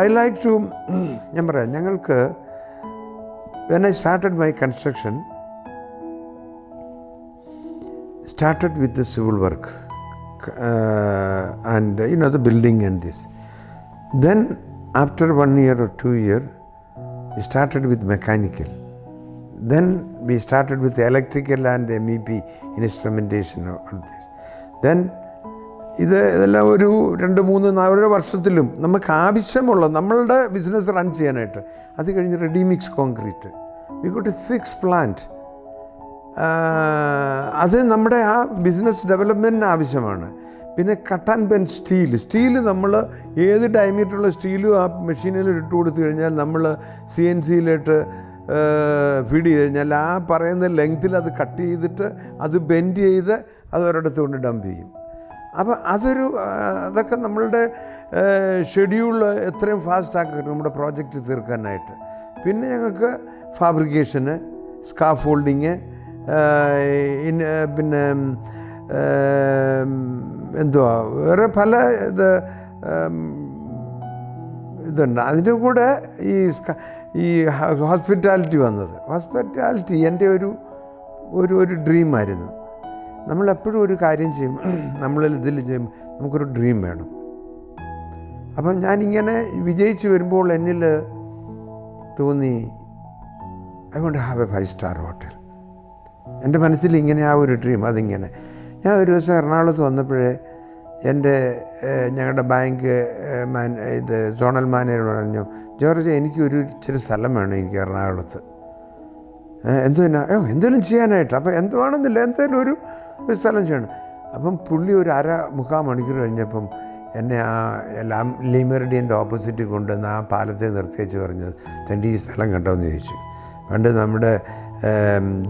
I like to, ഞാൻ പറയാം, ഞങ്ങൾക്ക് when I started my construction, started with the civil work and the building and this. Then after 1 year or 2 years, we started with mechanical. Then we started with electrical and MEP instrumentation all this. Then ഇതെല്ലാം ഒരു 2-3-4 വർഷത്തിലും നമുക്ക് ആവശ്യമുള്ള നമ്മളുടെ business run ചെയ്യാനായിട്ട്. അത് കഴിഞ്ഞ് ready mix concrete, we got 6 plant. അത് നമ്മുടെ ആ ബിസിനസ് ഡെവലപ്മെൻറ്റിന് ആവശ്യമാണ്. പിന്നെ കട്ട് ആൻഡ് ബെൻഡ് സ്റ്റീല് നമ്മൾ ഏത് ഡയമീറ്ററുള്ള സ്റ്റീലും ആ മെഷീനിൽ ഇട്ട് കൊടുത്തു കഴിഞ്ഞാൽ നമ്മൾ CNC-യിലിട്ട് ഫീഡ് ചെയ്ത് കഴിഞ്ഞാൽ ആ പറയുന്ന ലെങ്ത്തിൽ അത് കട്ട് ചെയ്തിട്ട് അത് ബെൻഡ് ചെയ്ത് അത് ഒരിടത്ത് കൊണ്ട് ഡംപ് ചെയ്യും. അപ്പോൾ അതൊക്കെ നമ്മളുടെ ഷെഡ്യൂൾ എത്രയും ഫാസ്റ്റാക്കി നമ്മുടെ പ്രോജക്റ്റ് തീർക്കാനായിട്ട്. പിന്നെ ഞങ്ങൾക്ക് ഫാബ്രിക്കേഷന്, സ്കാഫോൾഡിങ്, പിന്നെ എന്തുവാ വേറെ പല ഇതുണ്ട്. അതിൻ്റെ കൂടെ ഈ ഹോസ്പിറ്റാലിറ്റി വന്നത്. ഹോസ്പിറ്റാലിറ്റി എൻ്റെ ഒരു ഡ്രീമായിരുന്നു. നമ്മളെപ്പോഴും ഒരു കാര്യം ചെയ്യും, ഇതിൽ ചെയ്യും, നമുക്കൊരു ഡ്രീം വേണം. അപ്പം ഞാനിങ്ങനെ വിജയിച്ച് വരുമ്പോൾ എന്നിൽ തോന്നി I want to have a 5-star hotel. എൻ്റെ മനസ്സിൽ ഇങ്ങനെ ആ ഒരു ഡ്രീം. അതിങ്ങനെ ഞാൻ ഒരു ദിവസം എറണാകുളത്ത് വന്നപ്പോഴേ ഞങ്ങളുടെ ബാങ്ക് സോണൽ മാനേജർ പറഞ്ഞു, ജോർജ് എനിക്കൊരു ഇച്ചിരി സ്ഥലം വേണം എനിക്ക് എറണാകുളത്ത്. എന്തെങ്കിലും ചെയ്യാനായിട്ട്. അപ്പം എന്തുവാണെന്നില്ല, എന്തെങ്കിലും ഒരു സ്ഥലം ചെയ്യണം. അപ്പം പുള്ളി ഒരു 1/4-3/4 മണിക്കൂർ കഴിഞ്ഞപ്പം എന്നെ ആ ലിമറിഡിയൻ്റെ ഓപ്പോസിറ്റ് കൊണ്ടുവന്ന് ആ പാലത്തെ നിർത്തിവെച്ച് പറഞ്ഞത്, തൻ്റെ ഈ സ്ഥലം കണ്ടോയെന്ന് ചോദിച്ചു. പണ്ട് നമ്മുടെ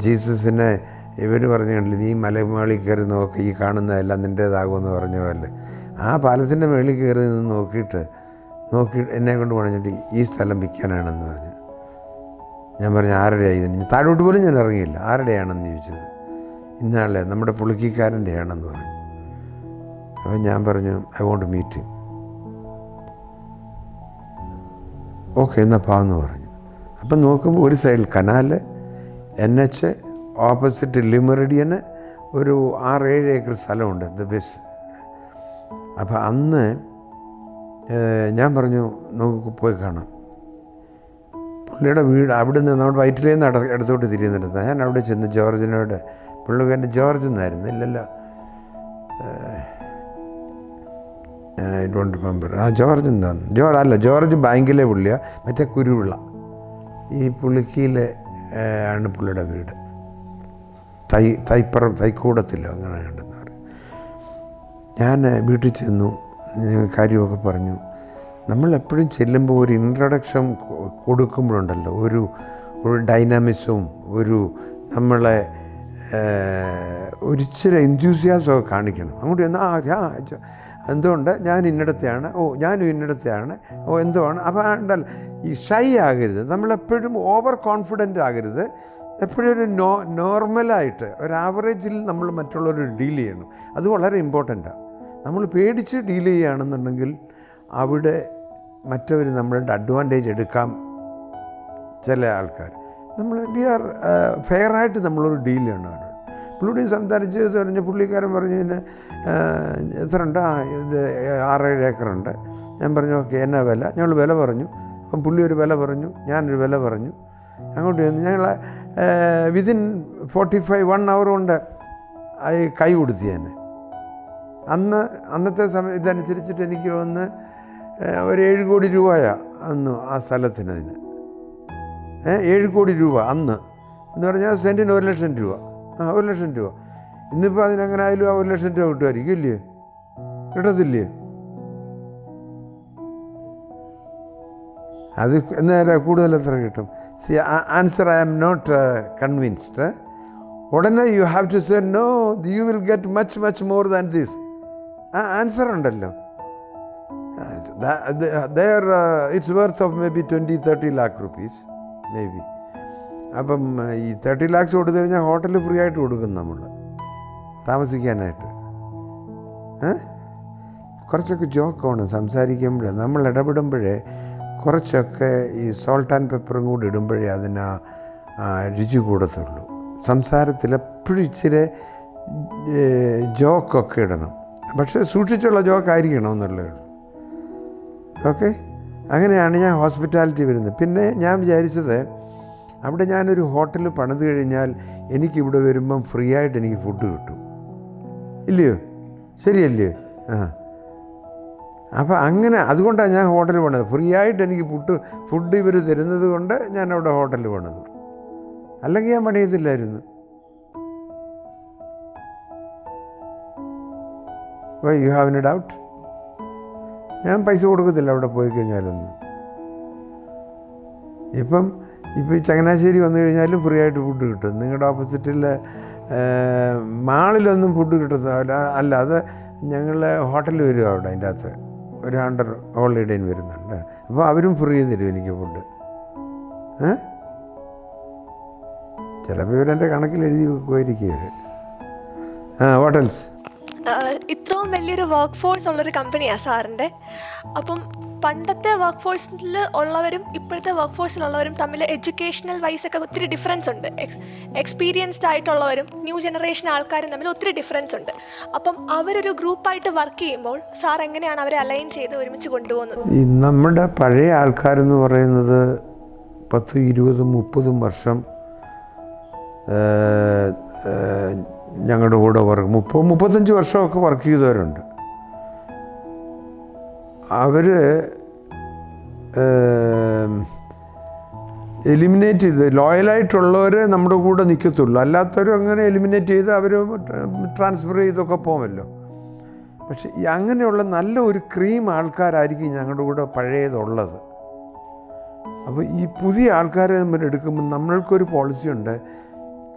ജീസസിനെ ഇവർ പറഞ്ഞു കണ്ടില്ല, നീ മലമുകളിൽ കയറി നോക്കി, ഈ കാണുന്നതെല്ലാം നിൻ്റേതാകുമെന്ന് പറഞ്ഞ പോലെ ആ പാലത്തിൻ്റെ മുകളിൽ കയറി നിന്ന് നോക്കി എന്നെ കൊണ്ട് പറഞ്ഞിട്ട് ഈ സ്ഥലം വിൽക്കാനാണെന്ന് പറഞ്ഞു. ഞാൻ പറഞ്ഞു ആരുടെയാണ് ഇതിന്? താഴോട്ട് പോലും ഞാൻ ഇറങ്ങിയില്ല. ആരുടെയാണെന്ന് ചോദിച്ചത്. ഇന്നാളെ നമ്മുടെ പുളുക്കിക്കാരൻ്റെ ആണെന്ന് പറഞ്ഞു. അപ്പം ഞാൻ പറഞ്ഞു I want to meet him. Okay എന്നാൽ പാവെന്ന് പറഞ്ഞു. അപ്പം നോക്കുമ്പോൾ ഒരു സൈഡിൽ കനാല്, NH, ഓപ്പോസിറ്റ് ലിമറിഡിയന് ഒരു 6-7 ഏക്കർ സ്ഥലമുണ്ട്, ദ ബെസ്റ്റ്. അപ്പം അന്ന് ഞാൻ പറഞ്ഞു നമുക്ക് പോയി കാണാം. പുള്ളിയുടെ വീട് അവിടെ നിന്ന് നമ്മുടെ വയറ്റിലേന്ന് അടുത്തോട്ട് തിരിയുന്നിടത്ത്. ഞാൻ അവിടെ ചെന്ന് ജോർജിനോട്, പുള്ളിക്കാരൻ്റെ ജോർജ് എന്നായിരുന്നു, ഇല്ലല്ലോ ഐ ഡോണ്ട് റിമെമ്പർ. ജോർജ് എന്താന്ന് ജോർജ് ബാങ്കിലെ പുള്ളിയാണ്, മറ്റേ കുരുവിള. ഈ പുള്ളിക്കിയിലെ ആണ് പുള്ളിയുടെ വീട്. തൈക്കൂടത്തിലോ അങ്ങനെ ഉണ്ടെന്ന് പറയും. ഞാൻ വീട്ടിൽ ചെന്നു, കാര്യമൊക്കെ പറഞ്ഞു. നമ്മളെപ്പോഴും ചെല്ലുമ്പോൾ ഒരു ഇൻട്രൊഡക്ഷൻ കൊടുക്കുമ്പോഴുണ്ടല്ലോ ഒരു ഡൈനാമിസവും നമ്മളെ ഒരിച്ചിരി എൻതൂസിയാസമൊക്കെ കാണിക്കണം. അങ്ങോട്ട് ചെന്നാൽ എന്തുകൊണ്ട് ഞാൻ ഇന്നിടത്തെയാണ്, ഞാനും ഇന്നിടത്തെയാണ്, എന്തുവാണ്. അപ്പോൾ ഉണ്ടല്ല ഈ ഷൈ ആകരുത്, നമ്മളെപ്പോഴും ഓവർ കോൺഫിഡൻ്റ് ആകരുത്. എപ്പോഴും ഒരു നോർമലായിട്ട് ഒരു ആവറേജിൽ നമ്മൾ മറ്റുള്ളവർ ഡീൽ ചെയ്യണം. അത് വളരെ ഇമ്പോർട്ടൻ്റാണ്. നമ്മൾ പേടിച്ച് ഡീൽ ചെയ്യുകയാണെന്നുണ്ടെങ്കിൽ അവിടെ മറ്റവർ നമ്മളുടെ അഡ്വാൻറ്റേജ് എടുക്കാം. ചില ആൾക്കാർ നമ്മൾ ഫെയറായിട്ട് നമ്മളൊരു ഡീൽ ചെയ്യണം. പുള്ളിയോട് സംസാരിച്ച് പറഞ്ഞ് പുള്ളിക്കാരൻ പറഞ്ഞു പിന്നെ എത്ര ഉണ്ട്, ഇത് 6-7 ഏക്കറുണ്ട്. ഞാൻ പറഞ്ഞു ഓക്കെ എന്നാ വില, ഞങ്ങൾ വില പറഞ്ഞു. അപ്പം പുള്ളി ഒരു വില പറഞ്ഞു, ഞാനൊരു വില പറഞ്ഞു. അങ്ങോട്ട് ചെന്ന് ഞങ്ങൾ വിതിൻ 1 hour കൊണ്ട് കൈ കൊടുത്തു ഞാൻ. അന്നത്തെ ഇതനുസരിച്ചിട്ട് എനിക്ക് വന്ന് ഒരു 7 കോടി രൂപയാണ് അന്ന് ആ സ്ഥലത്തിന്. അതിന് 7 കോടി രൂപ അന്ന് എന്ന് പറഞ്ഞാൽ സെൻറ്റിന് 1 ലക്ഷം രൂപ. 1 ലക്ഷം രൂപ. ഇന്നിപ്പോൾ അതിനെങ്ങനെ ആയാലും ആ 1 ലക്ഷം രൂപ കിട്ടുമായിരിക്കും ഇല്ലേ? കിട്ടത്തില്ലേ? അത് എന്നേരം കൂടുതൽ എത്ര കിട്ടും? Answer I am not convinced. ഉടനെ you have to say no, you will get much more than this. ആ ആൻസർ ഉണ്ടല്ലോ. It's worth of maybe 20-30 lakh rupees maybe. അപ്പം ഈ 30 lakhs കൊടുത്തു കഴിഞ്ഞാൽ ഹോട്ടൽ ഫ്രീ ആയിട്ട് കൊടുക്കും നമ്മൾ താമസിക്കാനായിട്ട്. കുറച്ചൊക്കെ ജോക്കാണ് സംസാരിക്കുമ്പോഴേ, നമ്മൾ ഇടപെടുമ്പോഴേ കുറച്ചൊക്കെ ഈ സോൾട്ട് ആൻഡ് പെപ്പറും കൂടി ഇടുമ്പോഴേ അതിന് രുചി കൂടത്തുള്ളൂ. സംസാരത്തിൽ എപ്പോഴും ഇച്ചിരി ജോക്കൊക്കെ ഇടണം, പക്ഷേ സൂക്ഷിച്ചുള്ള ജോക്കായിരിക്കണം എന്നുള്ളതേ ഉള്ളൂ. ഓക്കെ, അങ്ങനെയാണ് ഞാൻ ഹോസ്പിറ്റാലിറ്റി വരുന്നത്. പിന്നെ ഞാൻ വിചാരിച്ചത് അവിടെ ഞാനൊരു ഹോട്ടൽ പണിത് കഴിഞ്ഞാൽ എനിക്കിവിടെ വരുമ്പം ഫ്രീ ആയിട്ട് എനിക്ക് ഫുഡ് കിട്ടും, ഇല്ലയോ? ശരിയല്ലയോ? അപ്പോൾ അങ്ങനെ അതുകൊണ്ടാണ് ഞാൻ ഹോട്ടൽ പണിത്. ഫ്രീ ആയിട്ട് എനിക്ക് ഫുഡ് ഇവർ തരുന്നത് കൊണ്ട് ഞാൻ അവിടെ ഹോട്ടൽ പണിത്. അല്ലെങ്കിൽ ഞാൻ പണിയത്തില്ലായിരുന്നു. Why you have any doubt? ഞാൻ പൈസ കൊടുക്കത്തില്ല അവിടെ പോയി കഴിഞ്ഞാലൊന്നും. ഇപ്പം ഈ ചങ്ങനാശ്ശേരി വന്നു കഴിഞ്ഞാലും ഫ്രീ ആയിട്ട് ഫുഡ് കിട്ടും. നിങ്ങളുടെ ഓപ്പോസിറ്റിലെ മാളിലൊന്നും ഫുഡ് കിട്ടത്തില്ല. അല്ല, അത് ഞങ്ങൾ ഹോട്ടലിൽ വരും. അവിടെ അതിൻ്റെ അകത്ത് ഒരു അണ്ടർ ഹോളിഡേയിൽ വരുന്നുണ്ട്. അപ്പോൾ അവരും ഫ്രീ തരും എനിക്ക് ഫുഡ്. ചിലപ്പോൾ ഇവരെൻ്റെ കണക്കിൽ എഴുതി വെക്കുമായിരിക്കും. What else? ഇത്രയും വലിയൊരു വർക്ക് ഫോഴ്സ് ഉള്ളൊരു കമ്പനിയാണ് സാറിൻ്റെ. അപ്പം പണ്ടത്തെ വർക്ക് ഫോഴ്സിൽ ഉള്ളവരും ഇപ്പോഴത്തെ വർക്ക് ഫോഴ്സിലുള്ളവരും തമ്മിൽ എഡ്യൂക്കേഷണൽ വൈസൊക്കെ ഒത്തിരി ഡിഫറൻസ് ഉണ്ട്. എക്സ്പീരിയൻസ്ഡ് ആയിട്ടുള്ളവരും ന്യൂ ജനറേഷൻ ആൾക്കാരും തമ്മിൽ ഒത്തിരി ഡിഫറൻസ് ഉണ്ട്. അപ്പം അവരൊരു ഗ്രൂപ്പായിട്ട് വർക്ക് ചെയ്യുമ്പോൾ സാർ എങ്ങനെയാണ് അവരെ അലൈൻ ചെയ്ത് ഒരുമിച്ച് കൊണ്ടുപോകുന്നത്? ഈ നമ്മുടെ പഴയ ആൾക്കാരെന്ന് പറയുന്നത് 10, 20, 30 വർഷം ഞങ്ങളുടെ കൂടെ 30-35 വർഷമൊക്കെ വർക്ക് ചെയ്തവരുണ്ട്. അവർ എലിമിനേറ്റ് ചെയ്ത് ലോയലായിട്ടുള്ളവർ നമ്മുടെ കൂടെ നിൽക്കത്തുള്ളൂ. അല്ലാത്തവരും അങ്ങനെ എലിമിനേറ്റ് ചെയ്ത് അവർ ട്രാൻസ്ഫർ ചെയ്തൊക്കെ പോകുമല്ലോ. പക്ഷെ അങ്ങനെയുള്ള നല്ല ഒരു ക്രീം ആൾക്കാരായിരിക്കും ഞങ്ങളുടെ കൂടെ പഴയതുള്ളത്. അപ്പോൾ ഈ പുതിയ ആൾക്കാരെ നമ്മൾ എടുക്കുമ്പോൾ നമ്മൾക്കൊരു പോളിസി ഉണ്ട്.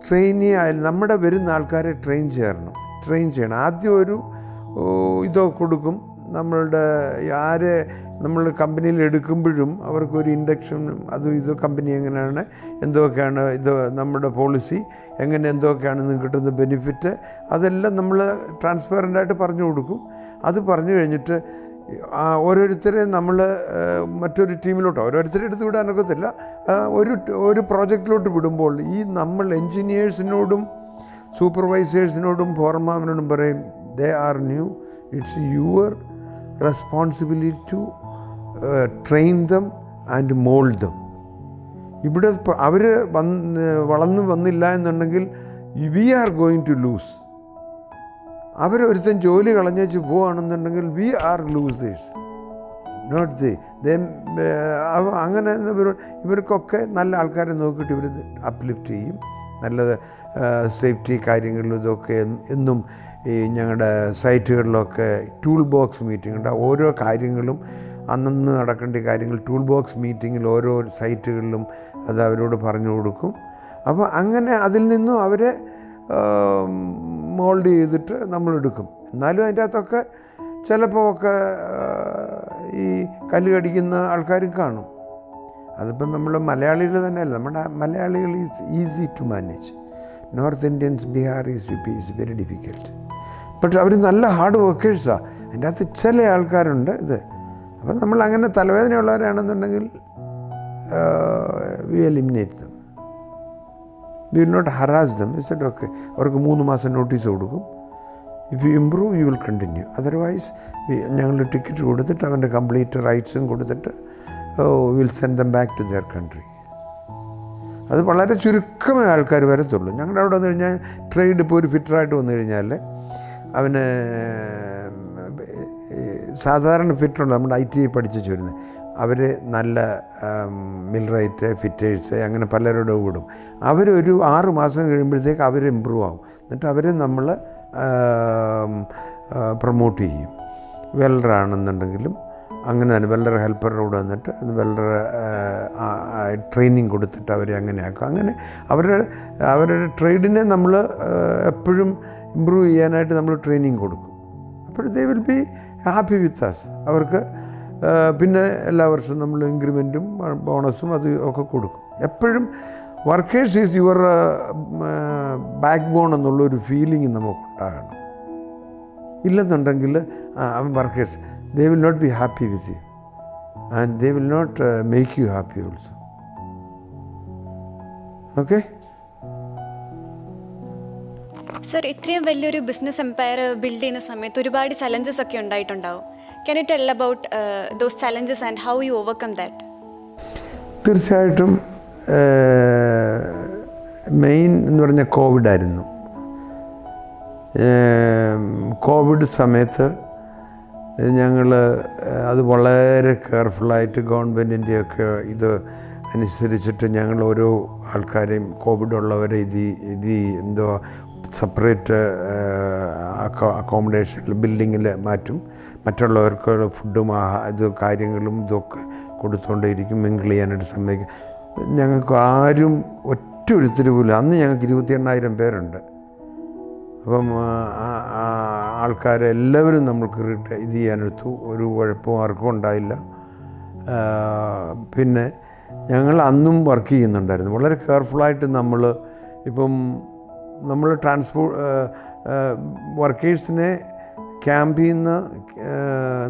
ട്രെയിനി ആയാലും നമ്മുടെ വരുന്ന ആൾക്കാരെ ട്രെയിൻ ചെയ്യണം. ആദ്യം ഒരു ഇതൊക്കെ കൊടുക്കും. നമ്മളുടെ ആരെ നമ്മൾ കമ്പനിയിൽ എടുക്കുമ്പോഴും അവർക്കൊരു ഇൻഡക്ഷൻ അതും ഇതും കമ്പനി എങ്ങനെയാണ്, എന്തൊക്കെയാണ് ഇത് നമ്മുടെ പോളിസി, എങ്ങനെ എന്തൊക്കെയാണ് നിങ്ങൾക്ക് കിട്ടുന്ന ബെനിഫിറ്റ്, അതെല്ലാം നമ്മൾ ട്രാൻസ്പെറൻ്റായിട്ട് പറഞ്ഞു കൊടുക്കും. അത് പറഞ്ഞു കഴിഞ്ഞിട്ട് ഓരോരുത്തരെ നമ്മൾ മറ്റൊരു ടീമിലോട്ടോ ഓരോരുത്തരെ എടുത്ത് വിടാനൊക്കത്തില്ല. ഒരു പ്രോജക്റ്റിലോട്ട് വിടുമ്പോൾ ഈ നമ്മൾ എൻജിനീയേഴ്സിനോടും സൂപ്പർവൈസേഴ്സിനോടും ഫോർമാനോടും പറയും, they are new, it's your responsibility to train them and mould them. ഇവിടെ അവർ വളർന്നു വന്നില്ല എന്നുണ്ടെങ്കിൽ we are going to lose. അവരൊരുത്തൻ ജോലി കളഞ്ഞേച്ച് പോവുകയാണെന്നുണ്ടെങ്കിൽ we are losers, not they. അങ്ങനെ ഇവർക്കൊക്കെ നല്ല ആൾക്കാരെ നോക്കിയിട്ട് ഇവർ അപ്ലിഫ്റ്റ് ചെയ്യും. നല്ല സേഫ്റ്റി കാര്യങ്ങളിലും ഇതൊക്കെ എന്നും ഈ ഞങ്ങളുടെ സൈറ്റുകളിലൊക്കെ ടൂൾ ബോക്സ് മീറ്റിംഗ് ഉണ്ട്. ഓരോ കാര്യങ്ങളും അന്നന്ന് നടക്കേണ്ട കാര്യങ്ങൾ ടൂൾ ബോക്സ് മീറ്റിങ്ങിൽ ഓരോ സൈറ്റുകളിലും അത് അവരോട് പറഞ്ഞു കൊടുക്കും. അപ്പോൾ അങ്ങനെ അതിൽ നിന്നും അവരെ മോൾഡ് ചെയ്തിട്ട് നമ്മളെടുക്കും. എന്നാലും അതിൻ്റെ അകത്തൊക്കെ ചിലപ്പോൾ ഒക്കെ ഈ കല്ല് കടിക്കുന്ന ആൾക്കാരും കാണും. അതിപ്പം നമ്മൾ മലയാളികൾ തന്നെയല്ല, നമ്മുടെ മലയാളികൾ is easy to manage. North Indians, Biharis, U P is very difficult. പക്ഷെ അവർ നല്ല ഹാർഡ് വർക്കേഴ്സാണ്. അതിൻ്റെ അകത്ത് ചില ആൾക്കാരുണ്ട് ഇത്. അപ്പം നമ്മൾ അങ്ങനെ തലവേദനയുള്ളവരാണെന്നുണ്ടെങ്കിൽ we eliminate them. We will not harass them. It's okay. അവർക്ക് 3 മാസം നോട്ടീസ് കൊടുക്കും. If you improve you will continue. Otherwise ഞങ്ങൾ ടിക്കറ്റ് കൊടുത്തിട്ട് അവൻ്റെ കംപ്ലീറ്റ് റൈറ്റ്സും കൊടുത്തിട്ട് will send them back to their country. അത് വളരെ ചുരുക്കമേ ആൾക്കാർ വരത്തുള്ളൂ. ഞങ്ങളുടെ അവിടെ വന്നു കഴിഞ്ഞാൽ ട്രേഡ് ഇപ്പോൾ ഒരു ഫിറ്ററായിട്ട് വന്നു കഴിഞ്ഞാൽ അവന് സാധാരണ ഫിറ്ററുണ്ട്, നമ്മുടെ ITI പഠിച്ചു വരുന്നത്. അവർ നല്ല മിൽറൈറ്റ്, ഫിറ്റേഴ്സ്, അങ്ങനെ പലരോട് വിടും. അവരൊരു 6 മാസം കഴിയുമ്പോഴത്തേക്ക് അവർ ഇമ്പ്രൂവ് ആകും. എന്നിട്ട് അവരെ നമ്മൾ പ്രൊമോട്ട് ചെയ്യും. വെൽഡറാണെന്നുണ്ടെങ്കിലും അങ്ങനെ തന്നെ വെൽഡർ ഹെൽപ്പറിനോട് വന്നിട്ട് വെൽഡർ ട്രെയിനിങ് കൊടുത്തിട്ട് അവരെ അങ്ങനെ ആക്കും. അങ്ങനെ അവരുടെ ട്രേഡിനെ നമ്മൾ എപ്പോഴും ഇമ്പ്രൂവ് ചെയ്യാനായിട്ട് നമ്മൾ ട്രെയിനിങ് കൊടുക്കും. അപ്പോൾ they will be happy with us. അവർക്ക് പിന്നെ എല്ലാ വർഷവും നമ്മൾ ഇൻക്രിമെൻറ്റും ബോണസും അത് ഒക്കെ കൊടുക്കും. എപ്പോഴും workers is your backbone എന്നുള്ളൊരു ഫീലിംഗ് നമുക്കുണ്ടാകണം. ഇല്ലെന്നുണ്ടെങ്കിൽ workers they will not be happy with you and they will not make you happy also. Okay? Sir, ഇത്രയും വലിയൊരു ബിസിനസ് എംപയർ ബിൽഡ് ചെയ്യുന്ന സമയത്ത് ഒരുപാട് ചലഞ്ചസ് ഒക്കെ ഉണ്ടായിട്ടുണ്ടാവും. Can you tell about those challenges and how you overcome that? തീർച്ചയായിട്ടും main എന്ന് പറഞ്ഞാൽ കോവിഡായിരുന്നു. കോവിഡ് സമയത്ത് ഞങ്ങൾ അത് വളരെ കെയർഫുള്ളായിട്ട് ഗവൺമെൻറ്റിൻ്റെയൊക്കെ ഇത് അനുസരിച്ചിട്ട് ഞങ്ങൾ ഓരോ ആൾക്കാരെയും കോവിഡ് ഉള്ളവരെ എന്തോ സെപ്പറേറ്റ് അക്കോമഡേഷനിൽ ബിൽഡിങ്ങിൽ മാറ്റും. മറ്റുള്ളവർക്ക് ഫുഡും ഇത് കാര്യങ്ങളും ഇതൊക്കെ കൊടുത്തുകൊണ്ടേയിരിക്കും. മിങ്കിൾ ചെയ്യാനായിട്ട് സമ്മതിക്കും. ഞങ്ങൾക്ക് ആരും ഒറ്റൊരുത്തര് പോലും, അന്ന് ഞങ്ങൾക്ക് 28,000 പേരുണ്ട്. അപ്പം ആൾക്കാരെല്ലാവരും നമ്മൾക്ക് ഇത് ചെയ്യാനെടുത്തു. ഒരു കുഴപ്പവും ആർക്കും ഉണ്ടായില്ല. പിന്നെ ഞങ്ങൾ അന്നും വർക്ക് ചെയ്യുന്നുണ്ടായിരുന്നു വളരെ കെയർഫുള്ളായിട്ട്. ഇപ്പം നമ്മൾ വർക്കേഴ്സിനെ ക്യാമ്പിൽ നിന്ന്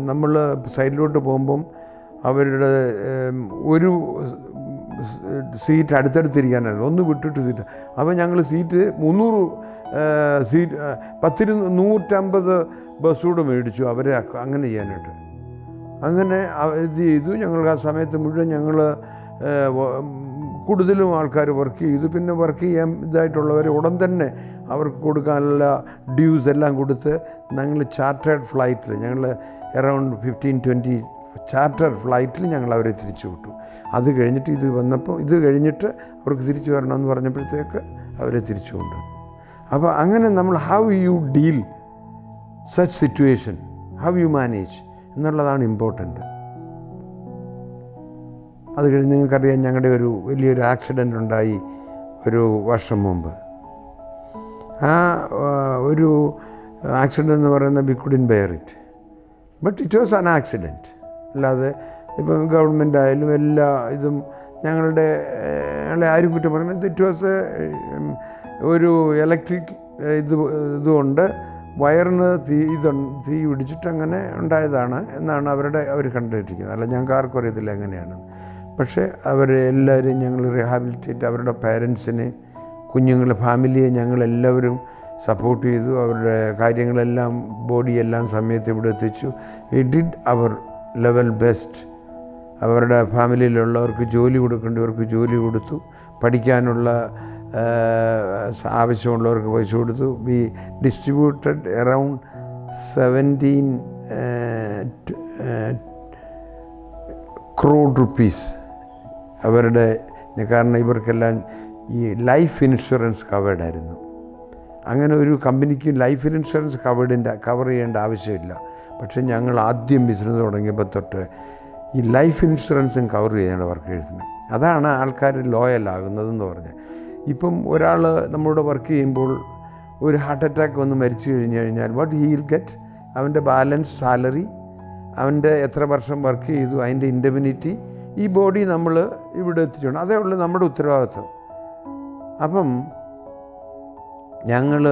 നമ്മൾ സൈഡിലോട്ട് പോകുമ്പം അവരുടെ ഒരു സീറ്റ് അടുത്തടുത്തിരിക്കാനായിരുന്നു, ഒന്ന് വിട്ടിട്ട് സീറ്റ്. അപ്പോൾ ഞങ്ങൾ സീറ്റ് 300 സീറ്റ് 150 ബസ്സൂടെ മേടിച്ചു അവരെ അങ്ങനെ ചെയ്യാനായിട്ട്. അങ്ങനെ ഇത് ചെയ്തു. ഞങ്ങൾക്ക് ആ സമയത്ത് മുഴുവൻ ഞങ്ങൾ കൂടുതലും ആൾക്കാർ വർക്ക് ചെയ്തു. പിന്നെ വർക്ക് ചെയ്യാൻ ഇതായിട്ടുള്ളവർ ഉടൻ തന്നെ അവർക്ക് കൊടുക്കാനുള്ള ഡ്യൂസ് എല്ലാം കൊടുത്ത് ഞങ്ങൾ ചാർട്ടേഡ് ഫ്ലൈറ്റിൽ ഞങ്ങൾ അറൗണ്ട് 15-20 ചാർട്ടർ ഫ്ലൈറ്റിൽ ഞങ്ങൾ അവരെ തിരിച്ചു വിട്ടു. അത് കഴിഞ്ഞിട്ട് ഇത് കഴിഞ്ഞിട്ട് അവർക്ക് തിരിച്ചു വരണമെന്ന് പറഞ്ഞപ്പോഴത്തേക്ക് അവരെ തിരിച്ചു കൊണ്ടുവന്നു. അപ്പോൾ അങ്ങനെ നമ്മൾ how you deal such situation, how you manage എന്നുള്ളതാണ് ഇമ്പോർട്ടൻ്റ്. അത് കഴിഞ്ഞ് നിങ്ങൾക്കറിയാം ഞങ്ങളുടെ വലിയൊരു ആക്സിഡൻ്റ് ഉണ്ടായി ഒരു വർഷം മുമ്പ്. ആ ഒരു ആക്സിഡൻ്റ് എന്ന് പറയുന്നത് we couldn't bear it, but it was an accident. അല്ലാതെ ഇപ്പം ഗവൺമെൻറ് ആയാലും എല്ലാ ഇതും ഞങ്ങളെ ആരും കുറ്റം പറയുന്നത് ഇറ്റ് വാസ് ഒരു ഇലക്ട്രിക് ഇതുകൊണ്ട് വയറിന് തീ പിടിച്ചിട്ട് അങ്ങനെ ഉണ്ടായതാണ് എന്നാണ് അവർ കണ്ടിരിക്കുന്നത്. അല്ല ഞങ്ങൾക്ക് ആർക്കും അറിയത്തില്ല എങ്ങനെയാണ്. പക്ഷേ അവരെല്ലാവരും ഞങ്ങൾ റീഹാബിലിറ്റേറ്റ് അവരുടെ പേരൻസിനെ, കുഞ്ഞുങ്ങളുടെ ഫാമിലിയെ ഞങ്ങളെല്ലാവരും സപ്പോർട്ട് ചെയ്തു. അവരുടെ കാര്യങ്ങളെല്ലാം ബോഡിയെല്ലാം സമയത്ത് ഇവിടെ എത്തിച്ചു. We did our level best. അവരുടെ ഫാമിലിയിലുള്ളവർക്ക് ജോലി കൊടുക്കേണ്ടവർക്ക് ജോലി കൊടുത്തു, പഠിക്കാനുള്ള ആവശ്യമുള്ളവർക്ക് പൈസ കൊടുത്തു. We distributed around 17 crore rupees അവരുടെ. കാരണം ഇവർക്കെല്ലാം ഈ ലൈഫ് ഇൻഷുറൻസ് കവേർഡായിരുന്നു. അങ്ങനെ ഒരു കമ്പനിക്ക് ലൈഫ് ഇൻഷുറൻസ് കവർ ചെയ്യേണ്ട ആവശ്യമില്ല. പക്ഷേ ഞങ്ങൾ ആദ്യം ബിസിനസ് തുടങ്ങിയപ്പോൾ തൊട്ട് ഈ ലൈഫ് ഇൻഷുറൻസും കവർ ചെയ്യേണ്ട വർക്കേഴ്സിന്. അതാണ് ആൾക്കാർ ലോയലാകുന്നതെന്ന് പറഞ്ഞാൽ. ഇപ്പം ഒരാൾ നമ്മളോട് വർക്ക് ചെയ്യുമ്പോൾ ഒരു ഹാർട്ട് അറ്റാക്ക് വന്ന് മരിച്ചു കഴിഞ്ഞാൽ വാട്ട് ഹി വിൽ ഗെറ്റ് അവൻ്റെ ബാലൻസ് സാലറി, അവൻ്റെ എത്ര വർഷം വർക്ക് ചെയ്തു, അതിൻ്റെ ഇൻഡെമിനിറ്റി, ഈ ബോഡി നമ്മൾ ഇവിടെ എത്തിച്ചുകൊണ്ട് അതേ ഉള്ളൂ നമ്മുടെ ഉത്തരവാദിത്വം. അപ്പം ഞങ്ങൾ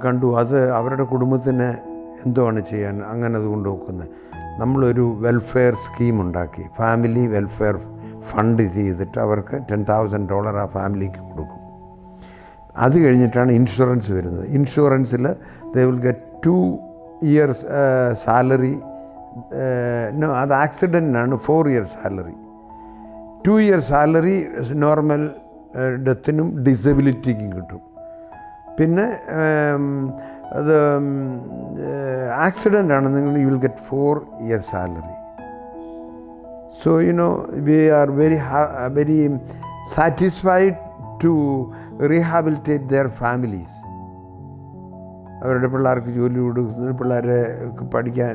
കണ്ടു അത് അവരുടെ കുടുംബത്തിന് എന്തുവാണ് ചെയ്യാൻ അങ്ങനെ അത് കൊണ്ടുപോക്കുന്നത്. നമ്മളൊരു വെൽഫെയർ സ്കീം ഉണ്ടാക്കി, ഫാമിലി വെൽഫെയർ ഫണ്ട് ചെയ്തിട്ട് അവർക്ക് $10,000 ആ ഫാമിലിക്ക് കൊടുക്കും. അത് കഴിഞ്ഞിട്ടാണ് ഇൻഷുറൻസ് വരുന്നത്. ഇൻഷുറൻസിൽ they will get 2 years salary. അത് ആക്സിഡൻറ്റിനാണ് 4 years salary. 2 years salary normal ഡെത്തിനും ഡിസബിലിറ്റിക്കും കിട്ടും. പിന്നെ അത് ആക്സിഡൻ്റ് ആണെന്നെങ്കിൽ you will get 4 years salary. So we are very satisfied to rehabilitate their families. അവരുടെ പിള്ളേർക്ക് ജോലി കൊടുക്കുന്നു, പിള്ളേരെ പഠിക്കാൻ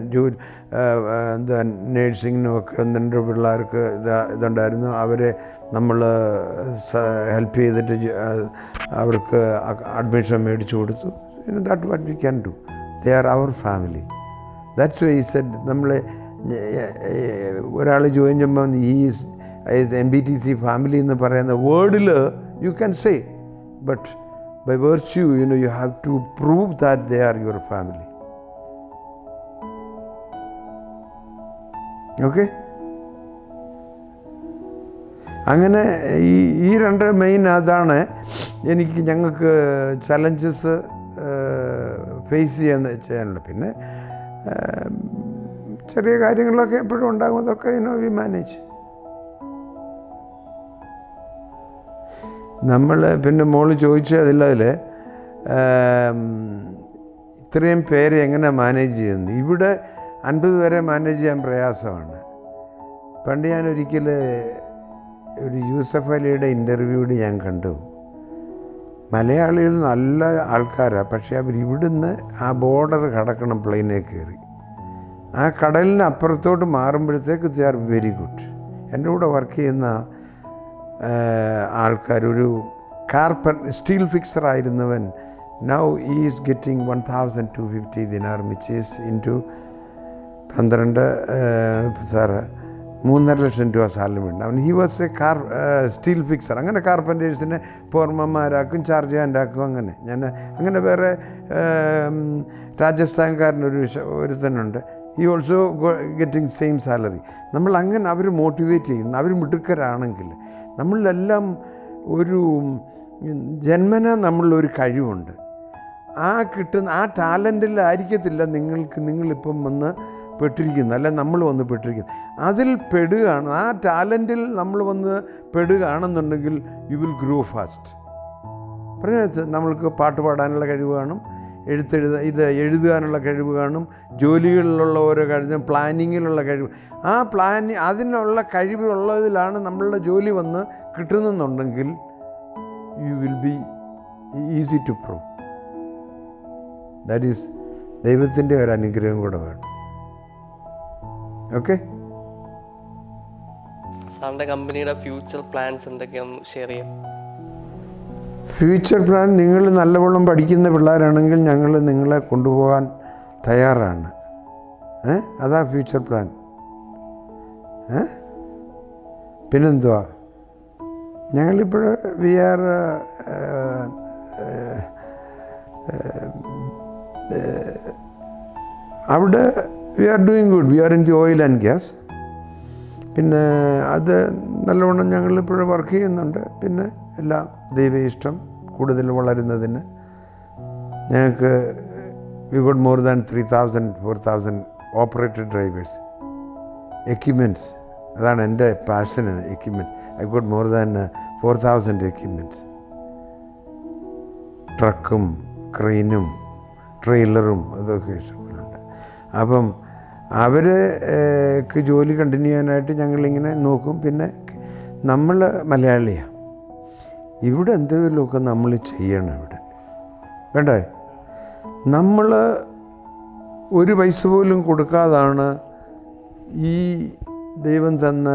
എന്താ നേഴ്സിങ്ങിനും ഒക്കെ 1-2 പിള്ളേർക്ക് ഇതുണ്ടായിരുന്നു. അവരെ നമ്മൾ ഹെൽപ്പ് ചെയ്തിട്ട് അവർക്ക് അഡ്മിഷൻ മേടിച്ചു കൊടുത്തു. That what we can do. They are our family. That's why said നമ്മൾ ഒരാൾ ജോയിൻ ചെയ്യുമ്പോൾ ഈസ് MBTC ഫാമിലി എന്ന് പറയുന്ന വേർഡിൽ you can say, but by virtue, you have to prove that they are your family. Okay? അങ്ങനെ ഈ 2 main അതാണ് എനിക്ക് ഞങ്ങൾക്ക് ചലഞ്ചസ് ഫേസ് ചെയ്യാനുള്ളത്. പിന്നെ ചെറിയ കാര്യങ്ങളൊക്കെ എപ്പോഴും ഉണ്ടാകും, അതൊക്കെ വി മാനേജ്. നമ്മൾ പിന്നെ മോള് ചോദിച്ചതിൽ ഇത്രയും പേരെ എങ്ങനെ മാനേജ് ചെയ്യുന്നത്. ഇവിടെ 50 പേരെ മാനേജ് ചെയ്യാൻ പ്രയാസമാണ്. പണ്ട് ഞാൻ ഒരിക്കൽ ഒരു യൂസഫ് അലിയുടെ ഇൻ്റർവ്യൂവിൽ ഞാൻ കണ്ടു. മലയാളികൾ നല്ല ആൾക്കാരാണ്, പക്ഷേ അവരിവിടുന്ന് ആ ബോർഡർ കടക്കണം പ്ലെയിനിൽ കയറി. ആ കടലിന് അപ്പുറത്തോട്ട് മാറുമ്പോഴത്തേക്ക് ദേ ആർ വെരി ഗുഡ്. എൻ്റെ കൂടെ വർക്ക് ചെയ്യുന്ന ആൾക്കാർ, ഒരു സ്റ്റീൽ ഫിക്സർ ആയിരുന്നവൻ now is getting 1,250 dinar which is into 3.5 ലക്ഷം രൂപ സാലറി ഉണ്ട് അവൻ. He was a steel fixer. അങ്ങനെ കാർപ്പൻറ്റേഴ്സിനെ ഫോർമന്മാരാക്കും, ചാർജ് ഹാൻഡാക്കും. അങ്ങനെ വേറെ രാജസ്ഥാൻകാരനൊരുത്തനുണ്ട്. He also getting same salary. നമ്മൾ അങ്ങനെ അവർ മോട്ടിവേറ്റ് ചെയ്യുന്നു. അവർ മിടുക്കരാണെങ്കിൽ നമ്മളിലെല്ലാം ഒരു ജന്മന നമ്മളിലൊരു കഴിവുണ്ട്. ആ ടാലൻറ്റിലായിരിക്കത്തില്ല നിങ്ങളിപ്പം വന്ന് പെട്ടിരിക്കുന്നത്, അല്ല നമ്മൾ വന്ന് പെട്ടിരിക്കുന്നത്. അതിൽ പെടുകയാണ്, ആ ടാലൻറ്റിൽ നമ്മൾ വന്ന് പെടുകയാണെന്നുണ്ടെങ്കിൽ യു വിൽ ഗ്രോ ഫാസ്റ്റ്. പറഞ്ഞാൽ നമ്മൾക്ക് പാട്ട് പാടാനുള്ള കഴിവ് കാണും, എഴുതാനുള്ള കഴിവ് കാണും, ജോലികളിലുള്ള ഓരോ കഴിവ്, പ്ലാനിങ്ങിലുള്ള കഴിവ്. അതിനുള്ള കഴിവുള്ളതിലാണ് നമ്മളുടെ ജോലി വന്ന് കിട്ടുന്നുണ്ടെങ്കിൽ you will be easy to prove. That is ദൈവത്തിൻ്റെ ഒരു അനുഗ്രഹം കൂടെ വേണം. ഓക്കെ, സാറിൻ്റെ കമ്പനിയുടെ ഫ്യൂച്ചർ പ്ലാൻസ് എന്തൊക്കെയാണെന്ന് ഷെയർ ചെയ്യാം. ഫ്യൂച്ചർ പ്ലാൻ, നിങ്ങൾ നല്ലവണ്ണം പഠിക്കുന്ന പിള്ളേരാണെങ്കിൽ ഞങ്ങൾ നിങ്ങളെ കൊണ്ടുപോകാൻ തയ്യാറാണ്. അതാ ഫ്യൂച്ചർ പ്ലാൻ. പിന്നെന്തുവാ, ഞങ്ങളിപ്പോൾ വി ആർ അവിടെ we are doing good. We are in the oil and gas. പിന്നെ അത് നല്ലവണ്ണം ഞങ്ങളിപ്പോൾ വർക്ക് ചെയ്യുന്നുണ്ട്. പിന്നെ എല്ലാം ദൈവ ഇഷ്ടം കൂടുതൽ വളരുന്നതിന് ഞങ്ങൾക്ക് we got more than 3,000-4,000 operated drivers. Equipments, അതാണ് എൻ്റെ പാഷന്. Equipments I got more than 4,000 equipments. ട്രക്കും ക്രെയിനും ട്രെയിലറും അതൊക്കെ ഇഷ്ടപ്പെടുന്നുണ്ട്. അപ്പം അവർക്ക് ജോലി കണ്ടിന്യൂ ചെയ്യാനായിട്ട് ഞങ്ങളിങ്ങനെ നോക്കും. പിന്നെ നമ്മൾ മലയാളിയാണ്, ഇവിടെ എന്തെങ്കിലുമൊക്കെ നമ്മൾ ചെയ്യണം. ഇവിടെ വേണ്ടേ, നമ്മൾ ഒരു പൈസ പോലും കൊടുക്കാതാണ് ഈ ദൈവം തന്ന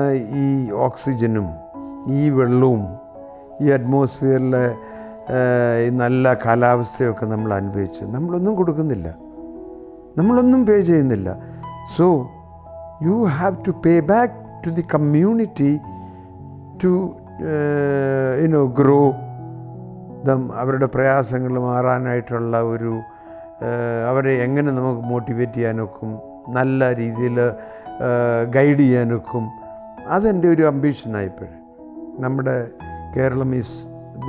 ഈ ഓക്സിജനും ഈ വെള്ളവും ഈ അറ്റ്മോസ്ഫിയറിലെ ഈ നല്ല കാലാവസ്ഥയൊക്കെ നമ്മൾ അനുഭവിച്ച് നമ്മളൊന്നും കൊടുക്കുന്നില്ല. നമ്മളൊന്നും പേ ചെയ്യുന്നില്ല. So you have to pay back to the community to grow them. അവരുടെ പ്രയാസങ്ങൾ മാറാനായിട്ടുള്ള ഒരു അവരെ എങ്ങനെ നമുക്ക് മോട്ടിവേറ്റ് ചെയ്യാനൊക്കും, നല്ല രീതിയിൽ ഗൈഡ് ചെയ്യാനൊക്കും. അതെൻ്റെ ഒരു അംബീഷനായിപ്പോഴും. നമ്മുടെ കേരളം ഈസ്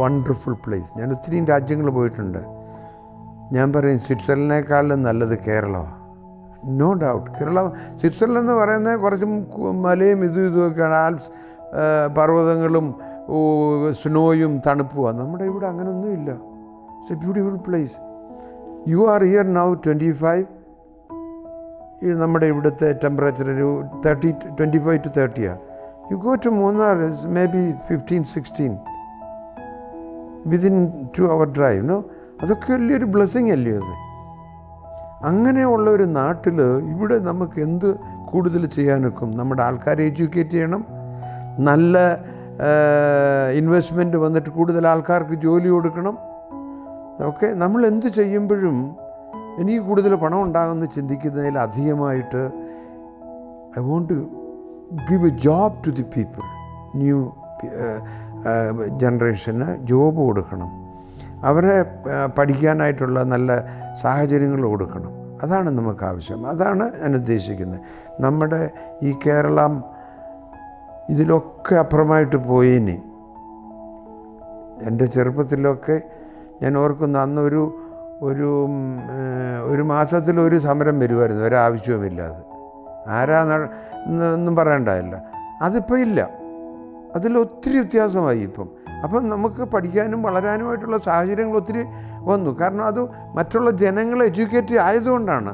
വണ്ടർഫുൾ പ്ലേസ്. ഞാൻ ഒത്തിരി രാജ്യങ്ങൾ പോയിട്ടുണ്ട്. ഞാൻ പറയും സ്വിറ്റ്സർലൻഡിനേക്കാളും നല്ലത് കേരളമാണ്. No doubt. സ്വിറ്റ്സർലൻഡ് എന്ന് പറയുന്നത് കുറച്ച് മലയും ഇതുമൊക്കെയാണ്, ആൽപ്സ് പർവ്വതങ്ങളും സ്നോയും തണുപ്പുമാണ്. നമ്മുടെ ഇവിടെ അങ്ങനെയൊന്നുമില്ല. It's a beautiful place. You are here now 25. നമ്മുടെ ഇവിടുത്തെ ടെമ്പറേച്ചർ ഒരു 25 to 30. You go to Munnar may be 15-16 within 2 hour drive. No, അതൊക്കെ വലിയൊരു ബ്ലെസ്സിങ് അല്ലേ അത്. അങ്ങനെയുള്ള ഒരു നാട്ടിൽ ഇവിടെ നമുക്ക് എന്ത് കൂടുതൽ ചെയ്യാനൊക്കും? നമ്മുടെ ആൾക്കാരെ എഡ്യൂക്കേറ്റ് ചെയ്യണം, നല്ല ഇൻവെസ്റ്റ്മെൻറ്റ് വന്നിട്ട് കൂടുതൽ ആൾക്കാർക്ക് ജോലി കൊടുക്കണം. ഓക്കെ, നമ്മൾ എന്ത് ചെയ്യുമ്പോഴും എനിക്ക് കൂടുതൽ പണം ഉണ്ടാകുമെന്ന് ചിന്തിക്കുന്നതിൽ അധികമായിട്ട് I want to give a job to the people. New ജനറേഷന് ജോബ് കൊടുക്കണം, അവരെ പഠിക്കാനായിട്ടുള്ള നല്ല സാഹചര്യങ്ങൾ കൊടുക്കണം. അതാണ് നമുക്ക് ആവശ്യം. അതാണ് ഞാൻ ഉദ്ദേശിക്കുന്നത്. നമ്മുടെ ഈ കേരളം ഇതിലൊക്കെ അപ്പുറമായിട്ട് പോയിനി. എൻ്റെ ചെറുപ്പത്തിലൊക്കെ ഞാൻ ഓർക്കുന്നു, അന്ന് ഒരു മാസത്തിലൊരു സമരം വരുമായിരുന്നു, ഒരാവശ്യവുമില്ലാതെ. ആരാന്നൊന്നും പറയണ്ടായില്ല. അതിപ്പോൾ ഇല്ല. അതിലൊത്തിരി വ്യത്യാസമായി ഇപ്പം. അപ്പം നമുക്ക് പഠിക്കാനും വളരാനുമായിട്ടുള്ള സാഹചര്യങ്ങൾ ഒത്തിരി വന്നു. കാരണം അത് മറ്റുള്ള ജനങ്ങളെ എഡ്യൂക്കേറ്റ് ആയതുകൊണ്ടാണ്.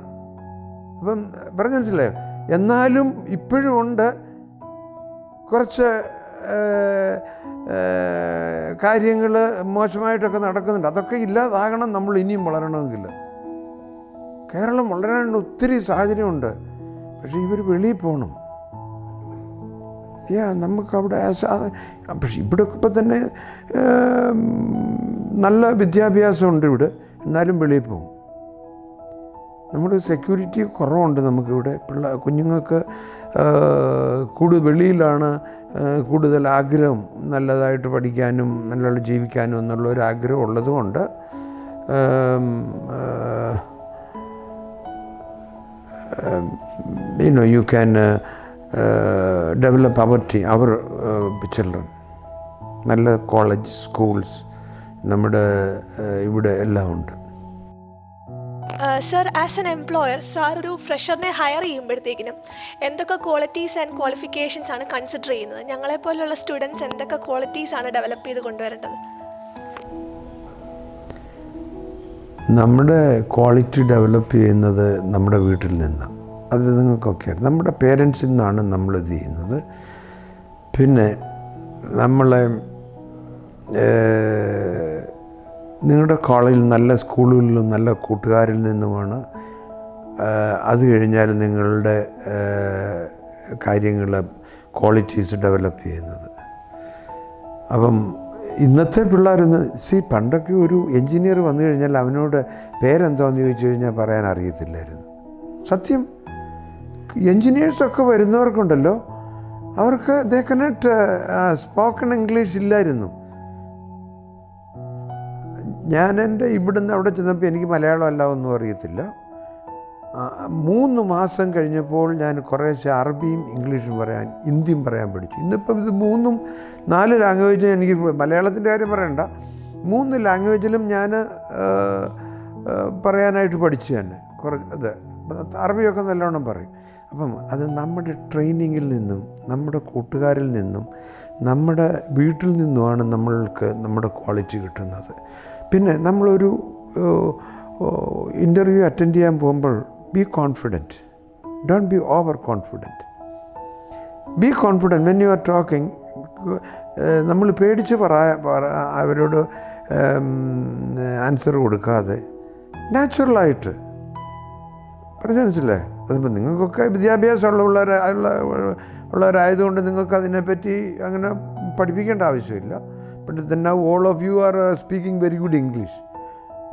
അപ്പം പറഞ്ഞു മനസ്സിലായോ? എന്നാലും ഇപ്പോഴും ഉണ്ട് കുറച്ച് കാര്യങ്ങൾ മോശമായിട്ടൊക്കെ നടക്കുന്നുണ്ട്. അതൊക്കെ ഇല്ലാതാകണം നമ്മൾ ഇനിയും വളരണമെങ്കിൽ. കേരളം വളരാനുള്ള ഒത്തിരി സാഹചര്യമുണ്ട്. പക്ഷേ ഇവർ വെളിയിൽ പോകണം. നമുക്കവിടെ പക്ഷെ ഇവിടെ ഇപ്പം തന്നെ നല്ല വിദ്യാഭ്യാസമുണ്ട് ഇവിടെ, എന്നാലും വെളിയിൽ പോകും. നമ്മുടെ സെക്യൂരിറ്റി കുറവുണ്ട് നമുക്കിവിടെ. കുഞ്ഞുങ്ങൾക്ക് വെളിയിലാണ് കൂടുതൽ ആഗ്രഹം, നല്ലതായിട്ട് പഠിക്കാനും നല്ല ജീവിക്കാനും എന്നുള്ളൊരു ആഗ്രഹം ഉള്ളതുകൊണ്ട് you can develop our children. നല്ല കോളേജ്, സ്കൂൾസ് നമ്മുടെ ഇവിടെ എല്ലാം ഉണ്ട്. Sir, as an employer, sir ഒരു ഫ്രഷറിനെ ഹയർ ചെയ്യുമ്പോഴത്തേക്കിനും എന്തൊക്കെ ക്വാളിറ്റീസ് ആൻഡ് ക്വാളിഫിക്കേഷൻസ് ആണ് കൺസിഡർ ചെയ്യുന്നത്? ഞങ്ങളെപ്പോലുള്ള സ്റ്റുഡൻസ് എന്തൊക്കെ ക്വാളിറ്റീസ് ആണ് ഡെവലപ്പ് ചെയ്ത് കൊണ്ടുവരേണ്ടത്? നമ്മുടെ ക്വാളിറ്റി ഡെവലപ്പ് ചെയ്യുന്നത് നമ്മുടെ വീട്ടിൽ നിന്നാണ്. അത് നിങ്ങൾക്കൊക്കെ നമ്മുടെ പേരൻസിൽ നിന്നാണ് നമ്മളിത് ചെയ്യുന്നത്. പിന്നെ നമ്മളെ നിങ്ങളുടെ കോളേജിൽ നല്ല സ്കൂളുകളിലും നല്ല കൂട്ടുകാരിൽ നിന്നുമാണ്. അത് കഴിഞ്ഞാൽ നിങ്ങളുടെ കാര്യങ്ങൾ ക്വാളിറ്റീസ് ഡെവലപ്പ് ചെയ്യുന്നത്. അപ്പം ഇന്നത്തെ പിള്ളേരൊന്ന് പണ്ടൊക്കെ ഒരു എൻജിനീയർ വന്നു കഴിഞ്ഞാൽ അവനോട് പേരെന്തോന്ന് ചോദിച്ചു കഴിഞ്ഞാൽ പറയാൻ അറിയത്തില്ലായിരുന്നു. സത്യം. എൻജിനീയേഴ്സൊക്കെ വരുന്നവർക്കുണ്ടല്ലോ, അവർക്ക് ദേ കനോട്ട് സ്പോക്കൺ ഇംഗ്ലീഷ് ഇല്ലായിരുന്നു. ഞാൻ എൻ്റെ ഇവിടുന്ന് അവിടെ ചെന്നപ്പോൾ എനിക്ക് മലയാളം അല്ല ഒന്നും അറിയത്തില്ല. 3 മാസം കഴിഞ്ഞപ്പോൾ ഞാൻ കുറേശ്ശെ അറബിയും ഇംഗ്ലീഷും പറയാൻ, ഹിന്ദിയും പറയാൻ പഠിച്ചു. ഇന്നിപ്പം ഇത് 3-4 ലാംഗ്വേജ്. എനിക്ക് മലയാളത്തിൻ്റെ കാര്യം പറയണ്ട, 3 ലാംഗ്വേജിലും ഞാൻ പറയാനായിട്ട് പഠിച്ചു തന്നെ. അറബിയൊക്കെ നല്ലോണം പറയും. അപ്പം അത് നമ്മുടെ ട്രെയിനിങ്ങിൽ നിന്നും നമ്മുടെ കൂട്ടുകാരിൽ നിന്നും നമ്മുടെ വീട്ടിൽ നിന്നുമാണ് നമ്മൾക്ക് നമ്മുടെ ക്വാളിറ്റി കിട്ടുന്നത്. പിന്നെ നമ്മളൊരു ഇൻ്റർവ്യൂ അറ്റൻഡ് ചെയ്യാൻ പോകുമ്പോൾ be confident. Don't be over confident. Be confident when you are talking. നമ്മൾ പേടിച്ച് അവരോട് ആൻസർ കൊടുക്കാതെ നാച്ചുറലായിട്ട് പറഞ്ഞു മനസ്സില്ലേ? അതിപ്പോൾ നിങ്ങൾക്കൊക്കെ വിദ്യാഭ്യാസമുള്ള ഉള്ളവരായതുകൊണ്ട് നിങ്ങൾക്ക് അതിനെപ്പറ്റി അങ്ങനെ പഠിപ്പിക്കേണ്ട ആവശ്യമില്ല. But then now all of you are speaking very good English.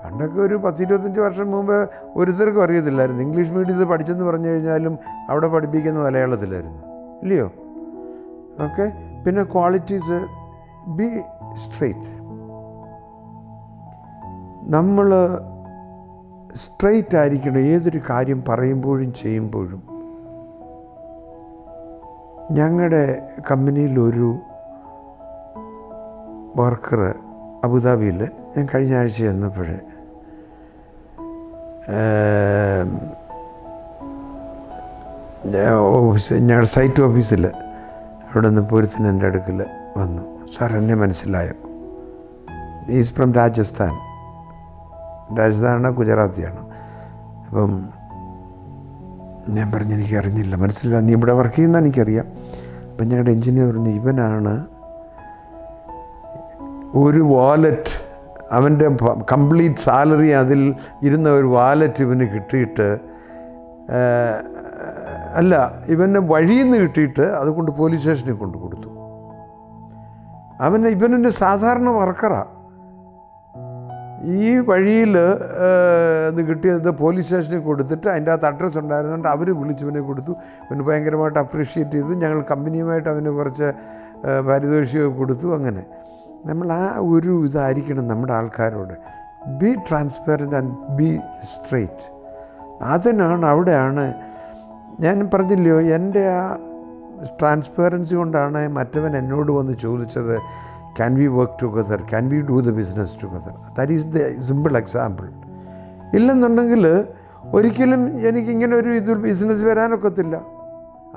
പണ്ടൊക്കെ ഒരു 10-25 വർഷം മുമ്പ് ഒരുത്തർക്കും അറിയത്തില്ലായിരുന്നു. ഇംഗ്ലീഷ് മീഡിയത്തിൽ പഠിച്ചെന്ന് പറഞ്ഞു കഴിഞ്ഞാലും അവിടെ പഠിപ്പിക്കുന്ന മലയാളത്തിലായിരുന്നു, ഇല്ലയോ? ഓക്കെ. പിന്നെ ക്വാളിറ്റീസ്, ബി സ്ട്രെയിറ്റ്. നമ്മൾ സ്ട്രെയിറ്റ് ആയിരിക്കണം ഏതൊരു കാര്യം പറയുമ്പോഴും ചെയ്യുമ്പോഴും. ഞങ്ങളുടെ കമ്പനിയിലൊരു വർക്കർ അബുദാബിയിൽ, ഞാൻ കഴിഞ്ഞ ആഴ്ച ചെന്നപ്പോൾ ഞങ്ങളുടെ സൈറ്റ് ഓഫീസിൽ അവിടെ നിന്ന് പോലീസിന് എൻ്റെ അടുക്കൽ വന്നു. സാർ, എന്നെ മനസ്സിലായോ? ഈസ് ഫ്രം രാജസ്ഥാനാണ്, ഗുജറാത്തിയാണ്. അപ്പം ഞാൻ പറഞ്ഞു, എനിക്ക് അറിഞ്ഞില്ല, മനസ്സിലായി. നീ ഇവിടെ വർക്ക് ചെയ്യുന്ന എനിക്കറിയാം. അപ്പം ഞങ്ങളുടെ എൻജിനീയർ പറഞ്ഞു, ഇവനാണ് ഒരു വാലറ്റ്, അവൻ്റെ കംപ്ലീറ്റ് സാലറി അതിൽ ഇരുന്ന ഒരു വാലറ്റ് ഇവന് കിട്ടിയിട്ട്, അല്ല, ഇവനെ വഴിയിൽ നിന്ന് കിട്ടിയിട്ട് അതുകൊണ്ട് പോലീസ് സ്റ്റേഷനിൽ കൊണ്ട് കൊടുത്തു. ഇവനെൻ്റെ സാധാരണ വർക്കറാണ്. ഈ വഴിയിൽ ഇത് കിട്ടിയത് പോലീസ് സ്റ്റേഷനിൽ കൊടുത്തിട്ട് അതിൻ്റെ അകത്ത് അഡ്രസ്സ് ഉണ്ടായിരുന്നുകൊണ്ട് അവർ വിളിച്ചവനെ കൊടുത്തു. അവന് ഭയങ്കരമായിട്ട് അപ്രീഷിയേറ്റ് ചെയ്തു. ഞങ്ങൾ കമ്പനിയുമായിട്ട് അവന് കുറച്ച് പാരിതോഷികമൊക്കെ കൊടുത്തു. അങ്ങനെ നമ്മൾ ആ ഒരു ഇതായിരിക്കണം നമ്മുടെ ആൾക്കാരോട്. B transparent and B straight. അവിടെയാണ് ഞാൻ പറഞ്ഞില്ലയോ, എൻ്റെ ആ ട്രാൻസ്പെറൻസി കൊണ്ടാണ് മറ്റവൻ എന്നോട് വന്ന് ചോദിച്ചത്, can we work together, can we do the business together. That is the simple example. ഇല്ലെന്നുണ്ടെങ്കിൽ ഒരിക്കലും എനിക്കിങ്ങനെ ഒരു ബിസിനസ് വരാനൊക്കത്തില്ല.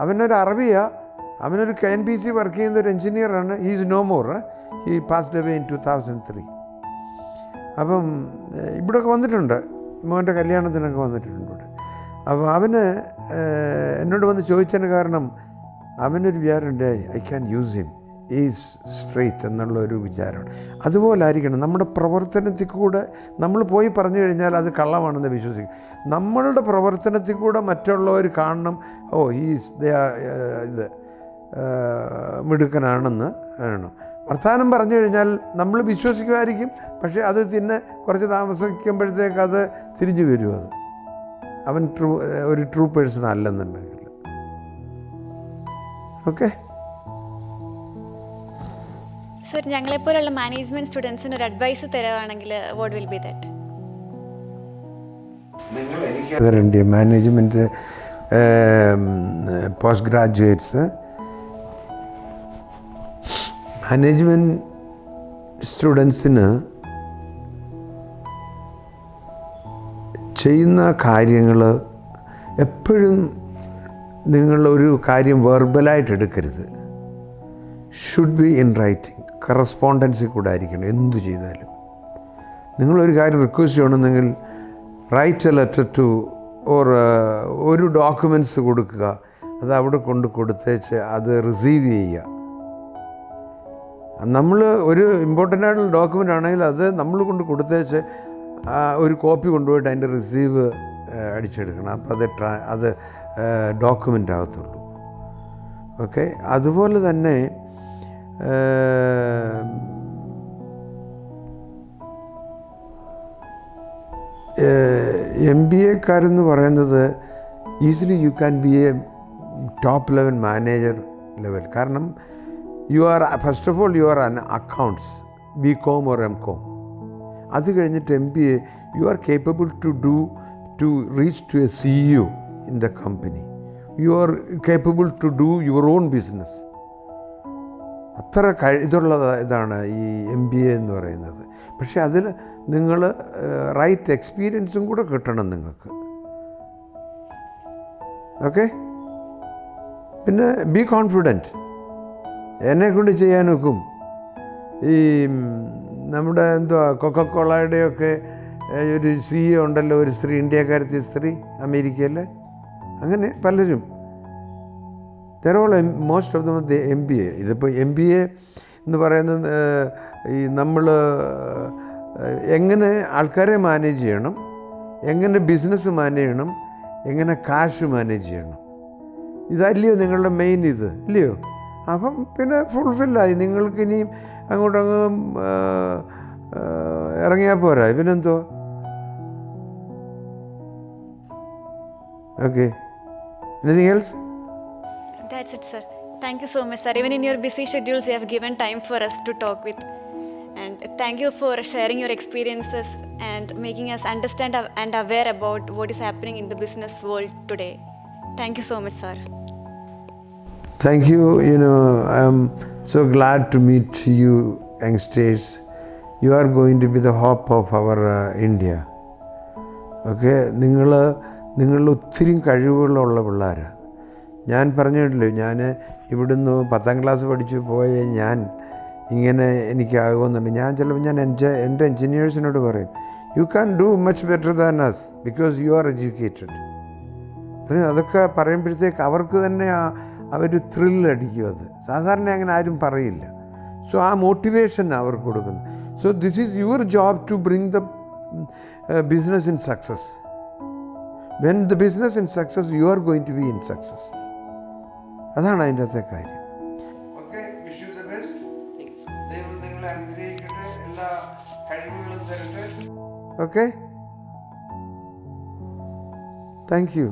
അവനൊരു അറബിയാണ്, അവനൊരു KNPC വർക്ക് ചെയ്യുന്ന ഒരു എൻജിനീയറാണ്. He is no more. He passed away in 2003. അപ്പം ഇവിടെയൊക്കെ വന്നിട്ടുണ്ട്, മോൻ്റെ കല്യാണത്തിനൊക്കെ വന്നിട്ടുണ്ട് ഇവിടെ. അപ്പോൾ അവന് എന്നോട് വന്ന് ചോദിച്ചതിന് കാരണം അവനൊരു വിചാരമുണ്ട്, I can use him, is straight എന്നുള്ളൊരു വിചാരമാണ്. അതുപോലെ ആയിരിക്കണം നമ്മുടെ പ്രവർത്തനത്തിൽ കൂടെ. നമ്മൾ പോയി പറഞ്ഞു കഴിഞ്ഞാൽ അത് കള്ളമാണെന്ന് വിശ്വസിക്കും. നമ്മളുടെ പ്രവർത്തനത്തിൽ കൂടെ മറ്റുള്ളവർ കാണണം, ഓ ഈസ് ഇത് മിടുക്കനാണെന്ന് വേണം. വർത്തമാനം പറഞ്ഞു കഴിഞ്ഞാൽ നമ്മൾ വിശ്വസിക്കുമായിരിക്കും, പക്ഷേ അത് പിന്നെ കുറച്ച് താമസിക്കുമ്പോഴത്തേക്ക് അത് തിരിഞ്ഞു വരും. അവൻ ഒരു ട്രൂ പേഴ്സൺ അല്ലെന്നുണ്ടെങ്കിൽ. ഓക്കെ. സർ, ഞങ്ങളെപ്പോലുള്ള മാനേജ്മെൻറ്റ് സ്റ്റുഡൻസിന് ഒരു അഡ്വൈസ് തരുവാണെങ്കിൽ വാട്ട് വിൽ ബി ദാറ്റ്? നിങ്ങൾ എനിക്ക് മാനേജ്മെൻറ്റ് പോസ്റ്റ് ഗ്രാജുവേറ്റ്സ്, മാനേജ്മെൻറ്റ് സ്റ്റുഡൻസിന് ചെയ്യുന്ന കാര്യങ്ങൾ എപ്പോഴും നിങ്ങളൊരു കാര്യം വെർബലായിട്ട് എടുക്കരുത്. ഷുഡ് ബി ഇൻ റൈറ്റിംഗ്, കറസ്പോണ്ടൻസിൽ കൂടെ ആയിരിക്കണം എന്തു ചെയ്താലും. നിങ്ങളൊരു കാര്യം റിക്വസ്റ്റ് ചെയ്യണമെന്നെങ്കിൽ റൈറ്റ് എ ലെറ്റർ ടു ഒരു ഡോക്യുമെൻറ്റ്സ് കൊടുക്കുക, അത് അവിടെ കൊടുത്തേച്ച് അത് റിസീവ് ചെയ്യുക. നമ്മൾ ഒരു ഇമ്പോർട്ടൻ്റ് ആയിട്ടുള്ള ഡോക്യുമെൻ്റ് ആണെങ്കിൽ അത് നമ്മൾ കൊടുത്തേച്ച് ഒരു കോപ്പി കൊണ്ടുപോയിട്ട് അതിൻ്റെ റിസീവ് അടിച്ചെടുക്കണം. അപ്പോൾ അത് ഡോക്യുമെൻ്റ് ആകത്തുള്ളൂ. ഓക്കെ. അതുപോലെ തന്നെ MBA പറയുന്നത് easily you can be a top level manager level. കാരണം you are first of all you are an accounts, BCom or MCom. അത് കഴിഞ്ഞിട്ട് MBA you are capable to reach to a CEO in the company. You are capable to do your own business. അത്ര ഇതാണ് ഈ MBA എന്ന് പറയുന്നത്. പക്ഷേ അതിൽ നിങ്ങൾ റൈറ്റ് എക്സ്പീരിയൻസും കൂടെ കിട്ടണം നിങ്ങൾക്ക്. ഓക്കെ. പിന്നെ ബി കോൺഫിഡൻറ്റ്. എന്നെക്കൊണ്ട് ചെയ്യാനൊക്കും. ഈ നമ്മുടെ കൊക്കക്കോളയുടെയൊക്കെ ഒരു CEO ഉണ്ടല്ലോ, ഒരു സ്ത്രീ, ഇന്ത്യക്കാരത്തി സ്ത്രീ, അമേരിക്കയിൽ. അങ്ങനെ പലരും മോസ്റ്റ് ഓഫ് ദ MBA. ഇതിപ്പോൾ MBA എന്ന് പറയുന്നത് ഈ നമ്മൾ എങ്ങനെ ആൾക്കാരെ മാനേജ് ചെയ്യണം, എങ്ങനെ ബിസിനസ് മാനേജ് ചെയ്യണം, എങ്ങനെ കാശ് മാനേജ് ചെയ്യണം, ഇതല്ലയോ നിങ്ങളുടെ മെയിൻ ഇത്, ഇല്ലയോ? അപ്പം പിന്നെ ഫുൾഫില്ലായി. നിങ്ങൾക്കിനിയും അങ്ങോട്ടങ്ങ് ഇറങ്ങിയാൽ പോരാ. പിന്നെന്തോ Okay. Anything else? That's it, sir. Thank you so much, sir. Even in your busy schedules, you have given time for us to talk with. And thank you for sharing your experiences and making us understand and aware about what is happening in the business world today. Thank you so much, sir. Thank you. I'm so glad to meet you youngsters. You are going to be the hope of our India. Okay, നിങ്ങൾ ഒത്തിരി കഴിവുകളുള്ള പിള്ളേരാണ്. ഞാൻ പറഞ്ഞിട്ടില്ലേ, ഞാൻ ഇവിടുന്ന് 10ാം class പഠിച്ച് പോയ ഞാൻ ഇങ്ങനെ എനിക്കാകുമെന്നുണ്ട്. ചിലപ്പോൾ എൻ്റെ എൻജിനീയേഴ്സിനോട് പറയും, you can do much better than us because you are educated. അതൊക്കെ പറയുമ്പോഴത്തേക്ക് അവർക്ക് തന്നെ അവർ ത്രില്ലടിക്കും. അത് സാധാരണ അങ്ങനെ ആരും പറയില്ല. സോ ആ മോട്ടിവേഷൻ അവർക്ക് കൊടുക്കുന്നു. So this is your job to bring the business in success. When the business in success, you are going to be in success. അതാണ് അതിൻ്റെ അകത്തെ കാര്യം. Okay, wish you the best. ദൈവം നിങ്ങളെ അനുഗ്രഹിക്കട്ടെ, എല്ലാ കഴിവുകളും തരട്ടെ. Okay, thank you.